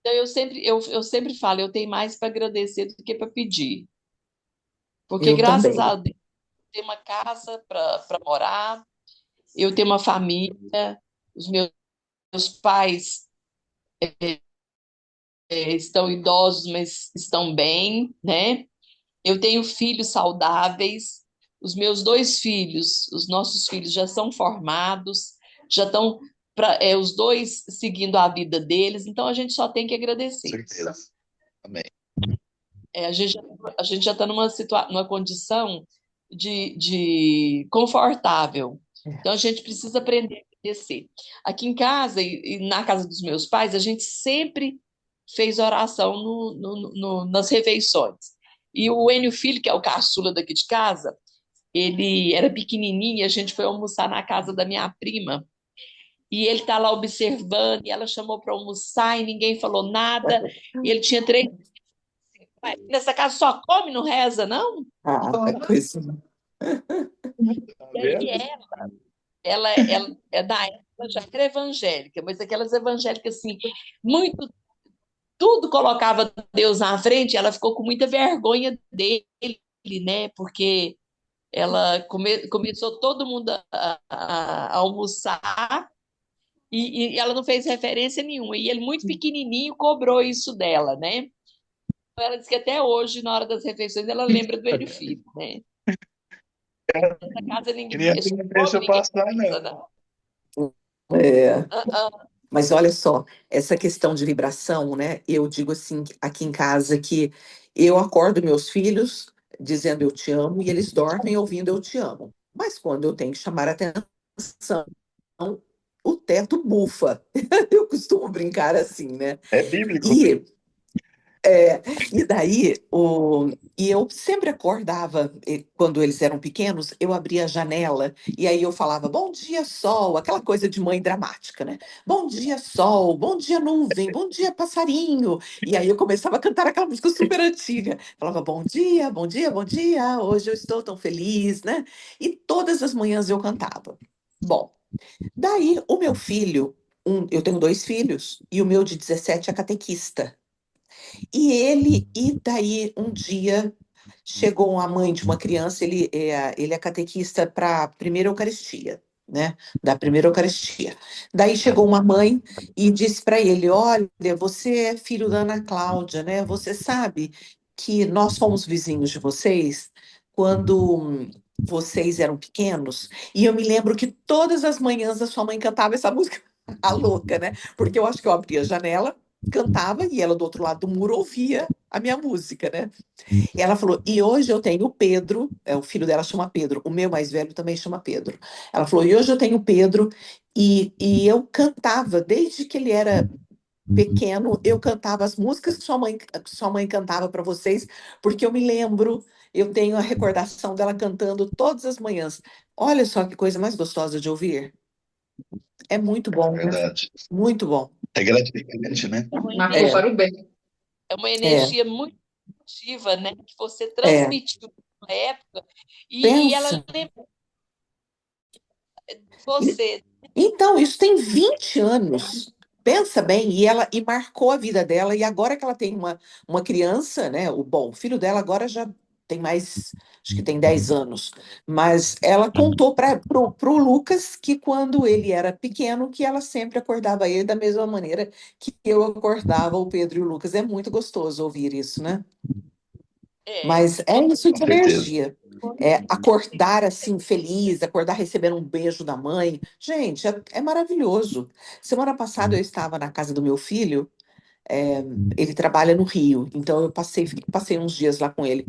Então, eu sempre falo, eu tenho mais para agradecer do que para pedir. Porque, Eu graças também. a Deus, eu tenho uma casa para morar, eu tenho uma família, os meus pais estão idosos, mas estão bem, né? Eu tenho filhos saudáveis, os meus dois filhos, os nossos filhos já são formados, já estão os dois seguindo a vida deles, então a gente só tem que agradecer. Certeza. Amém. A gente já está numa condição de confortável. Então a gente precisa aprender a agradecer. Aqui em casa e na casa dos meus pais, a gente sempre fez oração nas refeições. E o Enio Filho, que é o caçula daqui de casa, ele era pequenininho e a gente foi almoçar na casa da minha prima. E ele está lá observando, e ela chamou para almoçar e ninguém falou nada. E ele tinha 3. Nessa casa só come, não reza, não? Ah, coisa. E aí ela é da época já era evangélica, mas aquelas evangélicas assim, muito tudo colocava Deus na frente, ela ficou com muita vergonha dele, né? Porque ela começou todo mundo a almoçar e ela não fez referência nenhuma. E ele, muito pequenininho, cobrou isso dela, né? Então, ela disse que até hoje, na hora das refeições, ela lembra do Enio Filho, né? Na casa ninguém Criança não come, deixa ninguém passar, passa, não. não. É, Ah, ah, mas olha só, essa questão de vibração, né? Eu digo assim, aqui em casa, que eu acordo meus filhos dizendo eu te amo e eles dormem ouvindo eu te amo. Mas quando eu tenho que chamar a atenção, o teto bufa. Eu costumo brincar assim, né? É bíblico. E e daí, e eu sempre acordava, quando eles eram pequenos, eu abria a janela e aí eu falava, bom dia, sol, aquela coisa de mãe dramática, né? Bom dia, sol, bom dia, nuvem, bom dia, passarinho. E aí eu começava a cantar aquela música super antiga. Falava, bom dia, bom dia, bom dia, hoje eu estou tão feliz, né? E todas as manhãs eu cantava. Bom, daí o meu filho, eu tenho dois filhos, e o meu de 17 é catequista. E daí, um dia, chegou a mãe de uma criança, ele é catequista para a primeira Eucaristia, né? Da primeira Eucaristia. Daí chegou uma mãe e disse para ele: Olha, você é filho da Ana Cláudia, né? Você sabe que nós fomos vizinhos de vocês quando vocês eram pequenos? E eu me lembro que todas as manhãs a sua mãe cantava essa música, a louca, né? Porque eu acho que eu abria a janela, cantava e ela do outro lado do muro ouvia a minha música, né? E ela falou: e hoje eu tenho o Pedro, o filho dela chama Pedro, o meu mais velho também chama Pedro. Ela falou: e hoje eu tenho o Pedro, e eu cantava, desde que ele era pequeno, eu cantava as músicas que sua mãe cantava para vocês, porque eu me lembro, eu tenho a recordação dela cantando todas as manhãs. Olha só que coisa mais gostosa de ouvir. É muito bom, né? Verdade. Muito bom. É gratificante, né? é uma Marcou energia, É, para o bem. é uma é, energia muito positiva, né? Que você é. transmitiu na época e ela Pensa. lembra você. Então, isso tem 20 anos. Pensa bem, e marcou a vida dela, e agora que ela tem uma criança, né? O filho dela agora já tem mais, acho que tem 10 anos. Mas ela contou para pro Lucas que quando ele era pequeno, que ela sempre acordava ele da mesma maneira que eu acordava o Pedro e o Lucas. É muito gostoso ouvir isso, né? É, Mas é isso Com de certeza. energia. É acordar assim, feliz, acordar recebendo um beijo da mãe. Gente, é maravilhoso. Semana passada eu estava na casa do meu filho, é, ele trabalha no Rio, então eu passei uns dias lá com ele.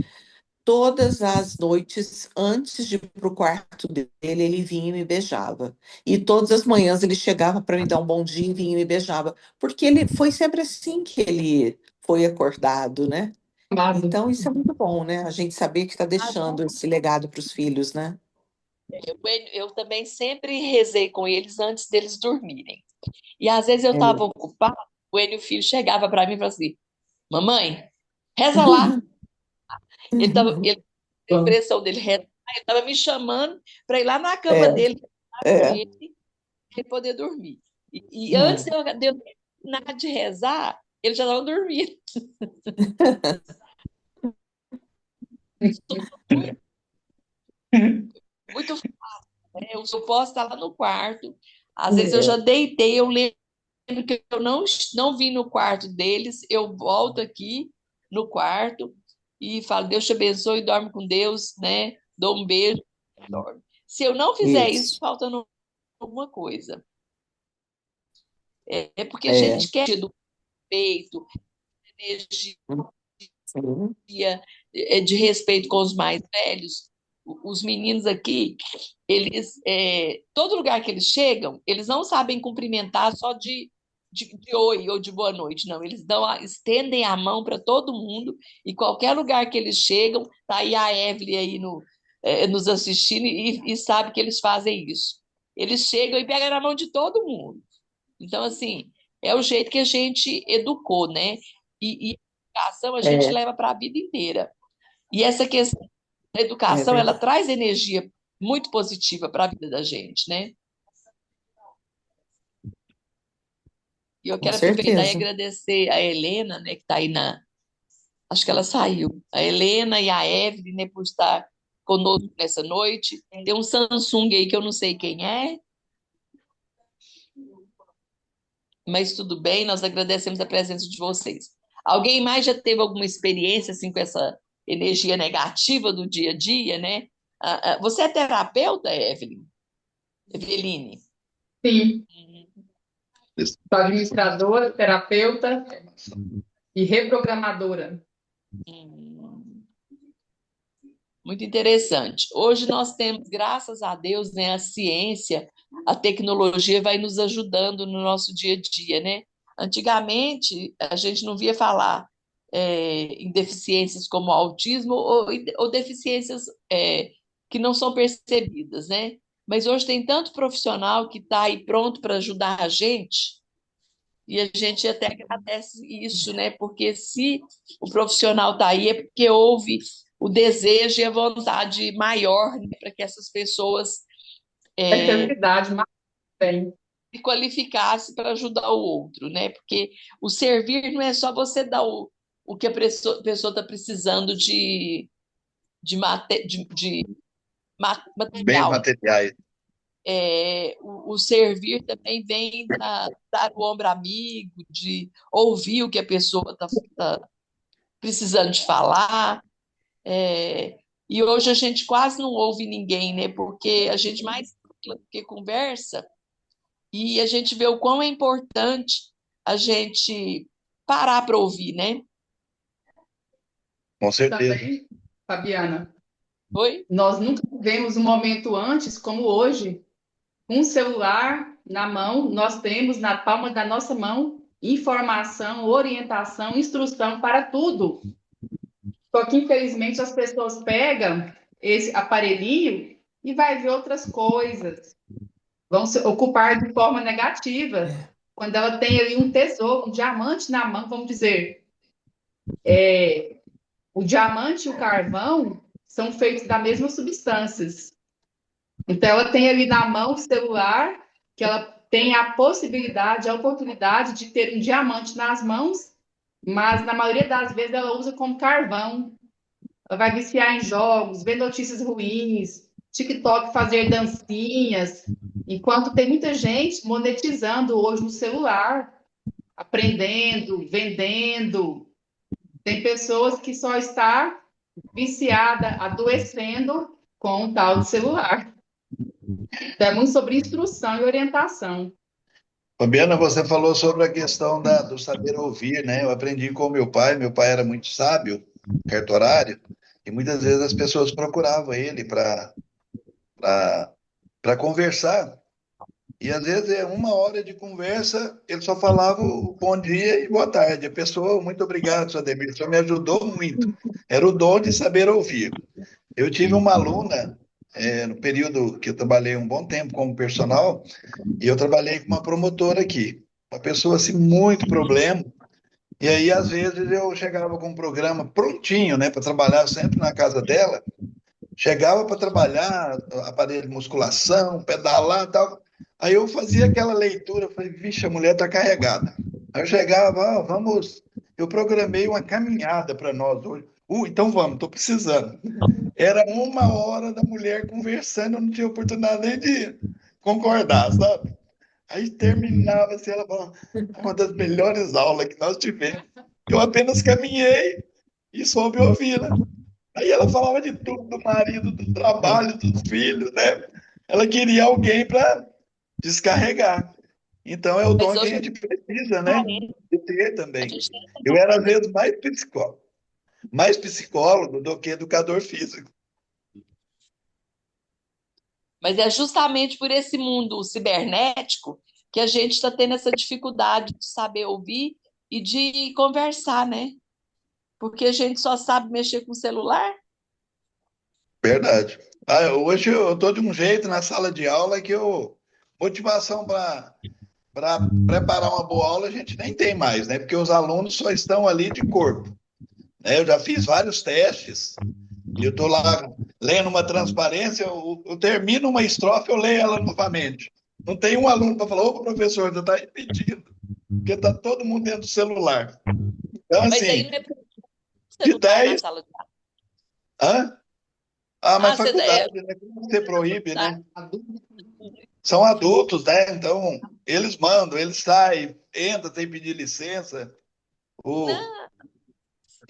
Todas as noites, antes de ir para o quarto dele, ele vinha e me beijava. E todas as manhãs ele chegava para me dar um bom dia e vinha e me beijava. Porque ele foi sempre assim que ele foi acordado, né? Amado. Então, isso é muito bom, né? A gente saber que está deixando esse legado para os filhos, né? eu também sempre rezei com eles antes deles dormirem. E às vezes eu estava É. ocupada, o Enio Filho chegava para mim e falava assim: Mamãe, reza lá. A Bom, expressão dele, reza lá, ele estava me chamando para ir lá na cama É, dele com é. ele, para ele poder dormir. E antes Hum. de eu terminar de rezar, ele já estava dormindo. Muito, muito, né? Eu posso estar lá no quarto. Às vezes eu já É. deitei, eu lembro que eu não vim no quarto deles, eu volto aqui no quarto e falo, Deus te abençoe, dorme com Deus, né? Dou um beijo, dorme. Se eu não fizer isso, Isso. faltando alguma coisa. É porque a É. gente quer do peito, energia Sim. de respeito com os mais velhos. Os meninos aqui, eles, todo lugar que eles chegam, eles não sabem cumprimentar só de oi ou de boa noite, não. Eles estendem a mão para todo mundo e qualquer lugar que eles chegam, tá aí a Evelyn aí nos assistindo e sabe que eles fazem isso. Eles chegam e pegam na mão de todo mundo. Então, assim, é o jeito que a gente educou, né? E a educação a gente É, leva para a vida inteira. E essa questão da é educação, ela verdade. traz energia muito positiva para a vida da gente, né? E eu Com quero aproveitar e certeza. agradecer a Helena, né, que está aí na. Acho que ela saiu. A Helena e a Evelyn, né, por estar conosco nessa noite. Tem um Samsung aí que eu não sei quem é, mas tudo bem, nós agradecemos a presença de vocês. Alguém mais já teve alguma experiência assim com essa energia negativa do dia a dia, né? Você é terapeuta, Evelyn? Eveline? Sim, Isso. sou administradora, terapeuta e reprogramadora. Hum, Muito interessante. Hoje nós temos, graças a Deus, né, a ciência, a tecnologia vai nos ajudando no nosso dia a dia, né? Antigamente, a gente não via falar em deficiências como autismo ou deficiências que não são percebidas, né? Mas hoje tem tanto profissional que está aí pronto para ajudar a gente, e a gente até agradece isso, né? Porque se o profissional está aí, é porque houve o desejo e a vontade maior, né, para que essas pessoas Necessidade, mas bem. se qualificassem para ajudar o outro, né? Porque o servir não é só você dar o que a pessoa está precisando de Bens material. materiais. O servir também vem dar o ombro amigo, de ouvir o que a pessoa está precisando de falar. E hoje a gente quase não ouve ninguém, né? Porque a gente mais fala do que conversa, e a gente vê o quão é importante a gente parar para ouvir, né? Com certeza. Também, Fabiana, Oi? nós nunca tivemos um momento antes como hoje. Com o celular na mão, nós temos na palma da nossa mão informação, orientação, instrução para tudo. Só que, infelizmente, as pessoas pegam esse aparelhinho e vai ver outras coisas. Vão se ocupar de forma negativa. Quando ela tem ali um tesouro, um diamante na mão, vamos dizer, o diamante e o carvão são feitos da mesma substâncias. Então, ela tem ali na mão o celular, que ela tem a possibilidade, a oportunidade de ter um diamante nas mãos, mas na maioria das vezes ela usa como carvão. Ela vai viciar em jogos, ver notícias ruins, TikTok fazer dancinhas, enquanto tem muita gente monetizando hoje no celular, aprendendo, vendendo. Tem pessoas que só está viciada, adoecendo com o tal de celular. Então, é muito sobre instrução e orientação. Fabiana, você falou sobre a questão do saber ouvir, né? Eu aprendi com meu pai era muito sábio, cartorário, e muitas vezes as pessoas procuravam ele para conversar. E às vezes é uma hora de conversa, ele só falava o bom dia e boa tarde. A pessoa, muito obrigado, seu Ademir, o senhor me ajudou muito. Era o dom de saber ouvir. Eu tive uma aluna, no período que eu trabalhei um bom tempo como personal, e eu trabalhei com uma promotora aqui. Uma pessoa assim, muito problema. E aí, às vezes, eu chegava com um programa prontinho, né, para trabalhar sempre na casa dela. Chegava para trabalhar, aparelho de musculação, pedalar e tal. Aí eu fazia aquela leitura, falei, vixe, a mulher está carregada. Aí eu chegava, vamos. Eu programei uma caminhada para nós hoje. Então vamos, estou precisando. Era uma hora da mulher conversando, eu não tinha oportunidade nem de concordar, sabe? Aí terminava assim, ela falava, uma das melhores aulas que nós tivemos. Eu apenas caminhei e soube ouvir, né? Aí ela falava de tudo, do marido, do trabalho, dos filhos, né? Ela queria alguém para descarregar. Então é o Mas dom que a hoje gente precisa, né? De ter a também. gente tem Eu era, às vezes, mais psicólogo do que educador físico. Mas é justamente por esse mundo cibernético que a gente está tendo essa dificuldade de saber ouvir e de conversar, né? Porque a gente só sabe mexer com o celular. Verdade. Hoje eu estou de um jeito na sala de aula que motivação para preparar uma boa aula a gente nem tem mais, né? Porque os alunos só estão ali de corpo, né? Eu já fiz vários testes e eu estou lá lendo uma transparência, eu termino uma estrofe, eu leio ela novamente. Não tem um aluno para falar, ô professor, você está repetindo. porque está todo mundo dentro do celular. Então, Mas aí assim, não é por isso que você de não está na 10. sala de aula. Hã? Ah, mas Ah, você é faculdade, né? Como você proíbe, faculdade. né? São adultos, né? Então, eles mandam, eles saem, entram, tem que pedir licença. O... Não,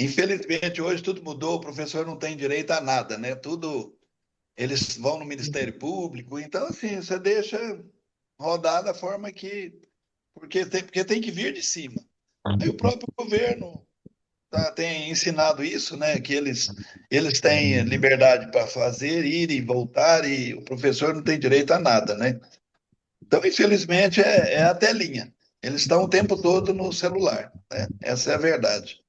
Infelizmente, hoje tudo mudou, o professor não tem direito a nada, né? Tudo, eles vão no Ministério Público, então, assim, você deixa rodar da forma que. Porque tem que vir de cima. Aí o próprio governo tem ensinado isso, né? Que eles têm liberdade para fazer, ir e voltar, e o professor não tem direito a nada, né? Então, infelizmente, é a telinha. Eles estão o tempo todo no celular, né? Essa é a verdade.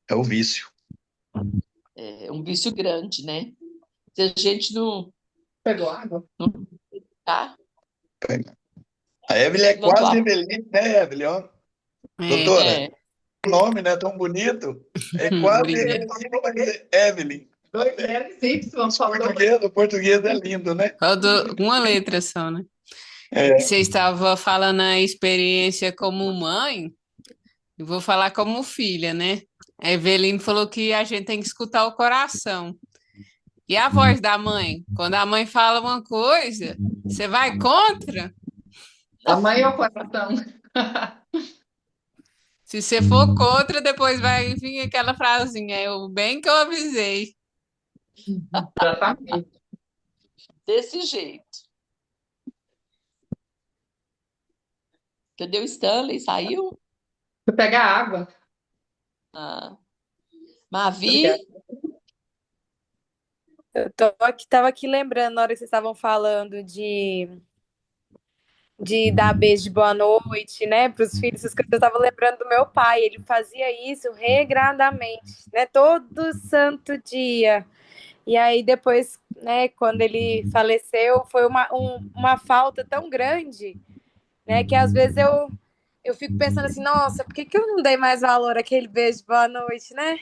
É o vício. é um vício grande, né? Se a gente não, Pegou água? não tá, A Evelyn é levantou quase a. Evelyn, né, Evelyn? Ó, É, doutora, É, o nome, né, tão bonito. É quase obrigada. Evelyn. Dois L's e Y, faltou. O português é lindo, né? Faltou uma letra só, né? É, Você estava falando a experiência como mãe, eu vou falar como filha, né? A Eveline falou que a gente tem que escutar o coração. E a voz da mãe? Quando a mãe fala uma coisa, você vai contra? A mãe é o coração. Se você for contra, depois vai vir aquela frasinha, eu bem que eu avisei. Exatamente. desse jeito. Cadê o Stanley? Saiu? Vou pegar água. Ah, Obrigada. Mavi? Tava aqui lembrando na hora que vocês estavam falando de dar beijo de boa noite, né, para os filhos, essas coisas. Eu tava lembrando do meu pai, ele fazia isso regradamente, né, todo santo dia. E aí depois, né, quando ele faleceu, foi uma falta tão grande, né, que às vezes eu fico pensando assim, nossa, por que eu não dei mais valor àquele beijo de boa noite, né?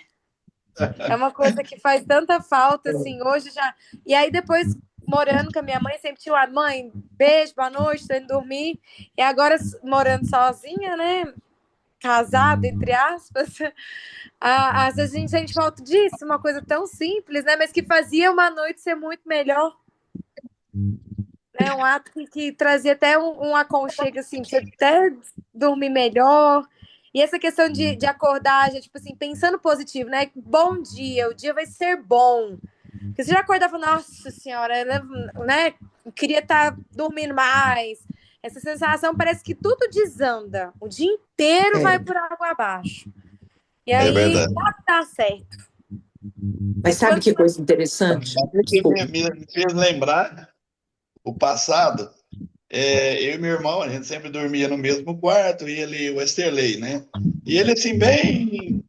É uma coisa que faz tanta falta, assim, hoje já. E aí depois, morando com a minha mãe, sempre tinha lá, mãe, beijo, boa noite, tô indo dormir. E agora, morando sozinha, né? Casada, entre aspas, às vezes a gente sente falta disso, uma coisa tão simples, né? Mas que fazia uma noite ser muito melhor, né? Um ato que trazia até um aconchego, assim, pra você até dormir melhor. E essa questão de acordar, já, tipo assim, pensando positivo, né? Bom dia, o dia vai ser bom. Porque você já acordava, nossa senhora, né? Queria estar dormindo mais. Essa sensação parece que tudo desanda. O dia inteiro vai É, por água abaixo. E é aí, verdade. nada dá certo. mas sabe Quando que coisa interessante? Você Desculpa. me fez lembrar o passado. Eu e meu irmão, a gente sempre dormia no mesmo quarto, e ele, o Westerley, né? E ele, assim, bem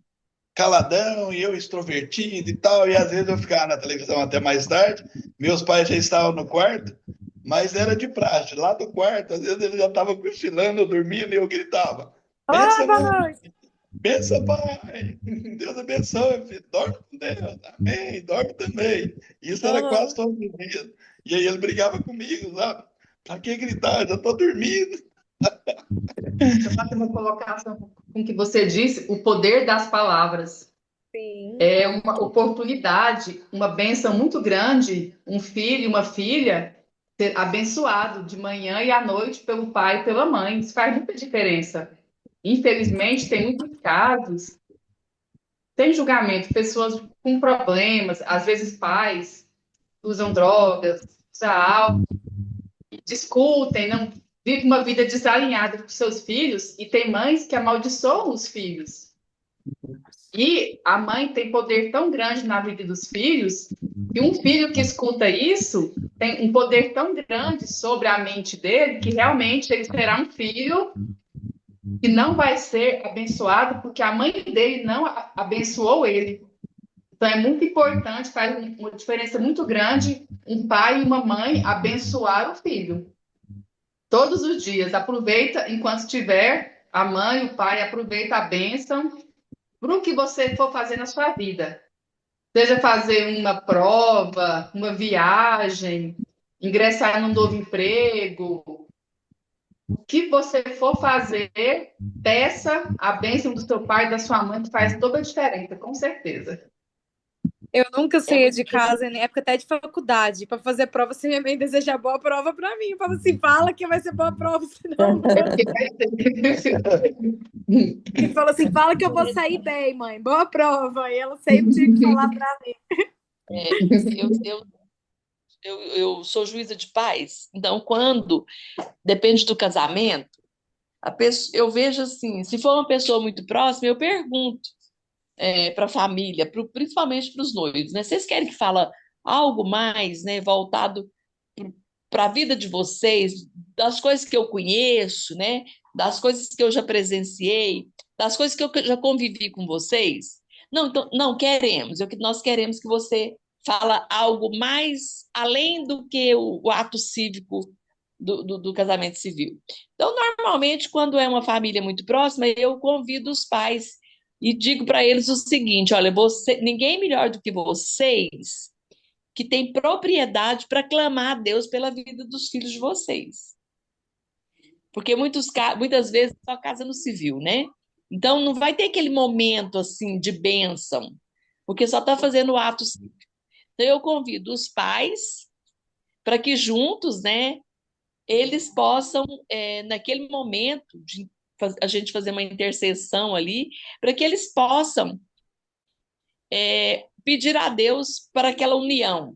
caladão, e eu extrovertido e tal, e às vezes eu ficava na televisão até mais tarde, meus pais já estavam no quarto, mas era de praxe, lá do quarto, às vezes ele já estava cochilando, dormindo, e eu gritava, ah, benção, boa mãe, noite. benção, pai, Deus abençoe, filho. Dorme com Deus, amém, dorme também. Isso era quase Uhum. todos os dias. E aí ele brigava comigo, sabe? Pra que gritar? Eu já tô dormindo. Deixa eu fazer uma colocação com o que você disse, o poder das palavras. Sim. É uma oportunidade, uma bênção muito grande, um filho e uma filha ser abençoado de manhã e à noite pelo pai e pela mãe. Isso faz muita diferença. Infelizmente, tem muitos casos, sem julgamento, pessoas com problemas, às vezes pais usam drogas, usam álcool, discutem, não vivem uma vida desalinhada com seus filhos, e tem mães que amaldiçoam os filhos. E a mãe tem poder tão grande na vida dos filhos, que um filho que escuta isso tem um poder tão grande sobre a mente dele, que realmente ele será um filho que não vai ser abençoado, porque a mãe dele não abençoou ele. Então é muito importante, faz uma diferença muito grande, um pai e uma mãe abençoar o filho. Todos os dias, aproveita enquanto tiver, a mãe, o pai, aproveita a bênção para o que você for fazer na sua vida. Seja fazer uma prova, uma viagem, ingressar num novo emprego, O que você for fazer, peça a bênção do seu pai e da sua mãe, que faz toda a diferença, com certeza. Eu nunca É saía muito de casa, em época até de faculdade, para fazer prova, se minha mãe desejar boa prova para mim. Eu falo assim, fala que vai ser boa prova, senão não. Ele falou assim, fala que eu vou sair bem, mãe, boa prova. E ela sempre tinha que falar para mim. eu, eu, eu sou juíza de paz, então quando depende do casamento, eu vejo assim, se for uma pessoa muito próxima, eu pergunto para a família, principalmente para os noivos, né? Vocês querem que fala algo mais, né, voltado para a vida de vocês, das coisas que eu conheço, né, das coisas que eu já presenciei, das coisas que eu já convivi com vocês? Não, então, não queremos. Nós queremos que você fala algo mais além do que o ato cívico do casamento civil. Então, normalmente, quando é uma família muito próxima, eu convido os pais e digo para eles o seguinte: olha, ninguém melhor do que vocês que tem propriedade para clamar a Deus pela vida dos filhos de vocês. Porque muitas vezes só casa no civil, né? Então não vai ter aquele momento assim de bênção, porque só está fazendo o ato civil. Então eu convido os pais para que juntos, né, eles possam, naquele momento, a gente fazer uma intercessão ali, para que eles possam pedir a Deus para aquela união.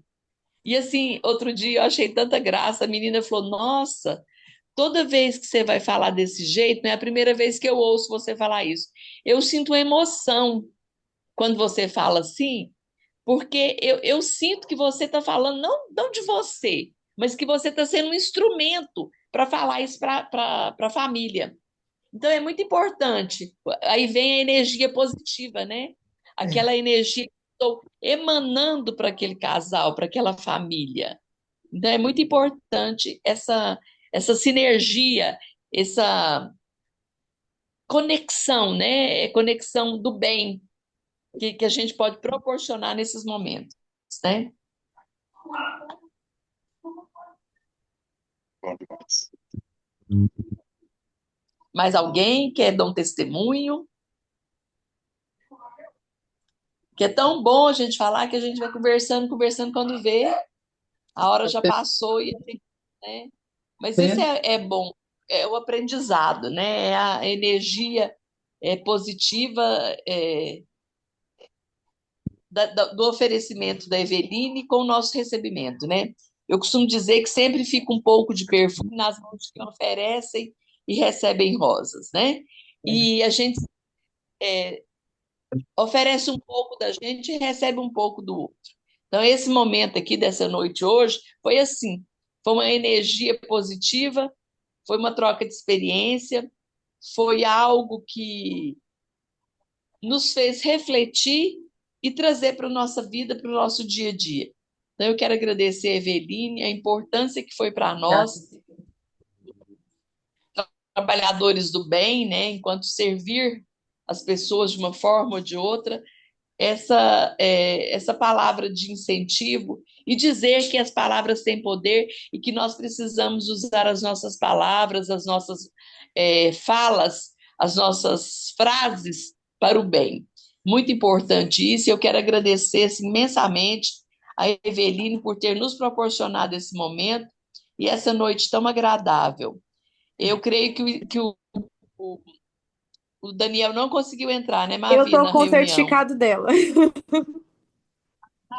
E assim, outro dia eu achei tanta graça, a menina falou: Nossa, toda vez que você vai falar desse jeito, não é a primeira vez que eu ouço você falar isso. Eu sinto emoção quando você fala assim, porque eu sinto que você está falando não de você, mas que você está sendo um instrumento para falar isso para a família. Então é muito importante. Aí vem a energia positiva, né? Aquela energia que estou emanando para aquele casal, para aquela família. Então é muito importante essa sinergia, essa conexão, né? Conexão do bem que a gente pode proporcionar nesses momentos, né? Bom demais. Mais alguém quer dar um testemunho? Que é tão bom a gente falar que a gente vai conversando, conversando, quando vê, a hora já passou e a gente, né? Mas isso é bom, é o aprendizado, né? É a energia positiva do oferecimento da Eveline com o nosso recebimento, né? Eu costumo dizer que sempre fica um pouco de perfume nas mãos de quem oferecem e recebem rosas, né? E a gente oferece um pouco da gente e recebe um pouco do outro. Então, esse momento aqui dessa noite hoje foi assim, foi uma energia positiva, foi uma troca de experiência, foi algo que nos fez refletir e trazer para a nossa vida, para o nosso dia a dia. Então, eu quero agradecer a Eveline, a importância que foi para nós, trabalhadores do bem, né, enquanto servir as pessoas de uma forma ou de outra, essa palavra de incentivo e dizer que as palavras têm poder e que nós precisamos usar as nossas palavras, as nossas falas, as nossas frases para o bem. Muito importante isso, e eu quero agradecer assim, imensamente a Eveline por ter nos proporcionado esse momento e essa noite tão agradável. Eu creio o Daniel não conseguiu entrar, né, Eu Mavi, tô na com o reunião. certificado dela.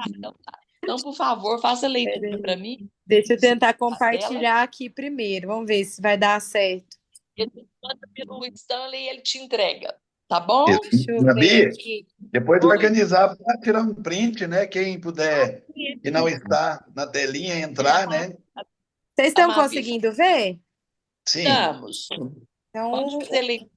Então, tá. Então, por favor, faça a leitura para mim. Deixa eu tentar A tela. compartilhar aqui primeiro. Vamos ver se vai dar certo. Ele manda pelo Stanley e ele te entrega, tá bom? Deixa eu ver Gabi, aqui. depois Oi. organizar para tirar um print, né? Quem puder e não está na telinha entrar, né? Vocês Tá, estão Mavi? conseguindo ver? Sim. Estamos. Então, Pode fazer leitura.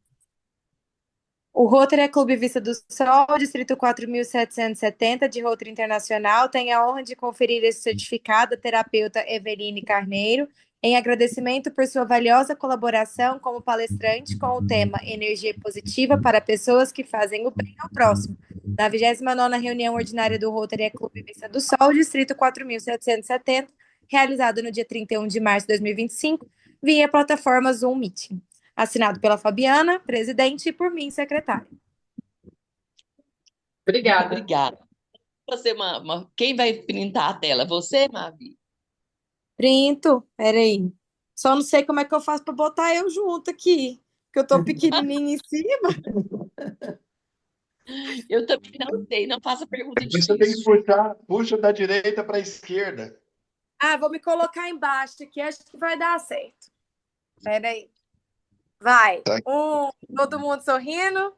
o Rotary Clube Vista do Sol, Distrito 4.770, de Rotary Internacional, tem a honra de conferir esse certificado à terapeuta Eveline Carneiro, em agradecimento por sua valiosa colaboração como palestrante com o tema Energia Positiva para Pessoas que Fazem o Bem ao Próximo, na 29ª reunião ordinária do Rotary Clube Vista do Sol, Distrito 4.770, realizado no dia 31 de março de 2025, via plataforma Zoom Meeting. Assinado pela Fabiana, presidente, e por mim, secretária. Obrigada. Obrigada. Quem vai printar a tela? Você, Mavi? Printo, peraí. Só não sei como é que eu faço para botar eu junto aqui, porque eu tô pequenininha em cima. Eu também não sei, não faça pergunta Você tem que difícil. puxa da direita para a esquerda. Ah, vou me colocar embaixo aqui, acho que vai dar certo. Peraí. Vai. Tá. Todo mundo sorrindo.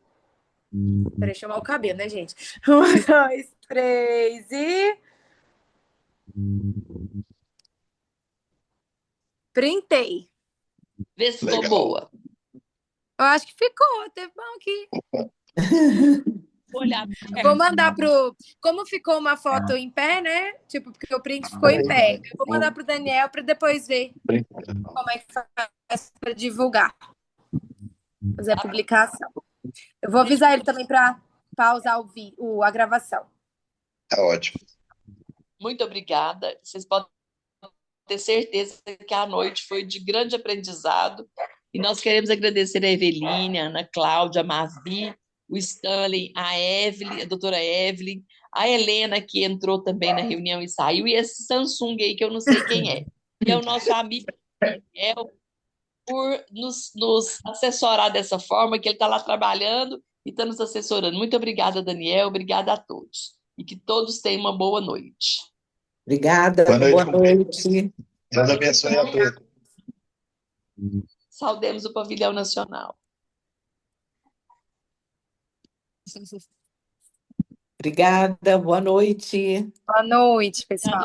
Peraí, deixa eu chamar o cabelo, né, gente? 1, 2, 3 e... Printei. Vê se ficou Legal. boa. Eu acho que ficou, teve bom aqui. Vou olhar. Vou mandar pro... Como ficou uma foto em pé, né? Tipo, porque o print ficou em pé. Eu vou mandar pro Daniel para depois ver como é que faz para divulgar. Fazer a publicação. Eu vou avisar ele também para pausar a gravação. Tá ótimo. Muito obrigada. Vocês podem ter certeza que a noite foi de grande aprendizado. E nós queremos agradecer a Eveline, a Ana Cláudia, a Mavi, o Stanley, a Evelyn, a doutora Evelyn, a Helena, que entrou também na reunião e saiu, e esse Samsung aí, que eu não sei quem é. E é o nosso amigo Daniel, por nos assessorar dessa forma, que ele está lá trabalhando e está nos assessorando. Muito obrigada, Daniel. Obrigada a todos. E que todos tenham uma boa noite. Obrigada, Boa noite, boa companheiro. noite. Deus abençoe a todos. Saudemos o Pavilhão Nacional. Obrigada, boa noite. Boa noite, pessoal.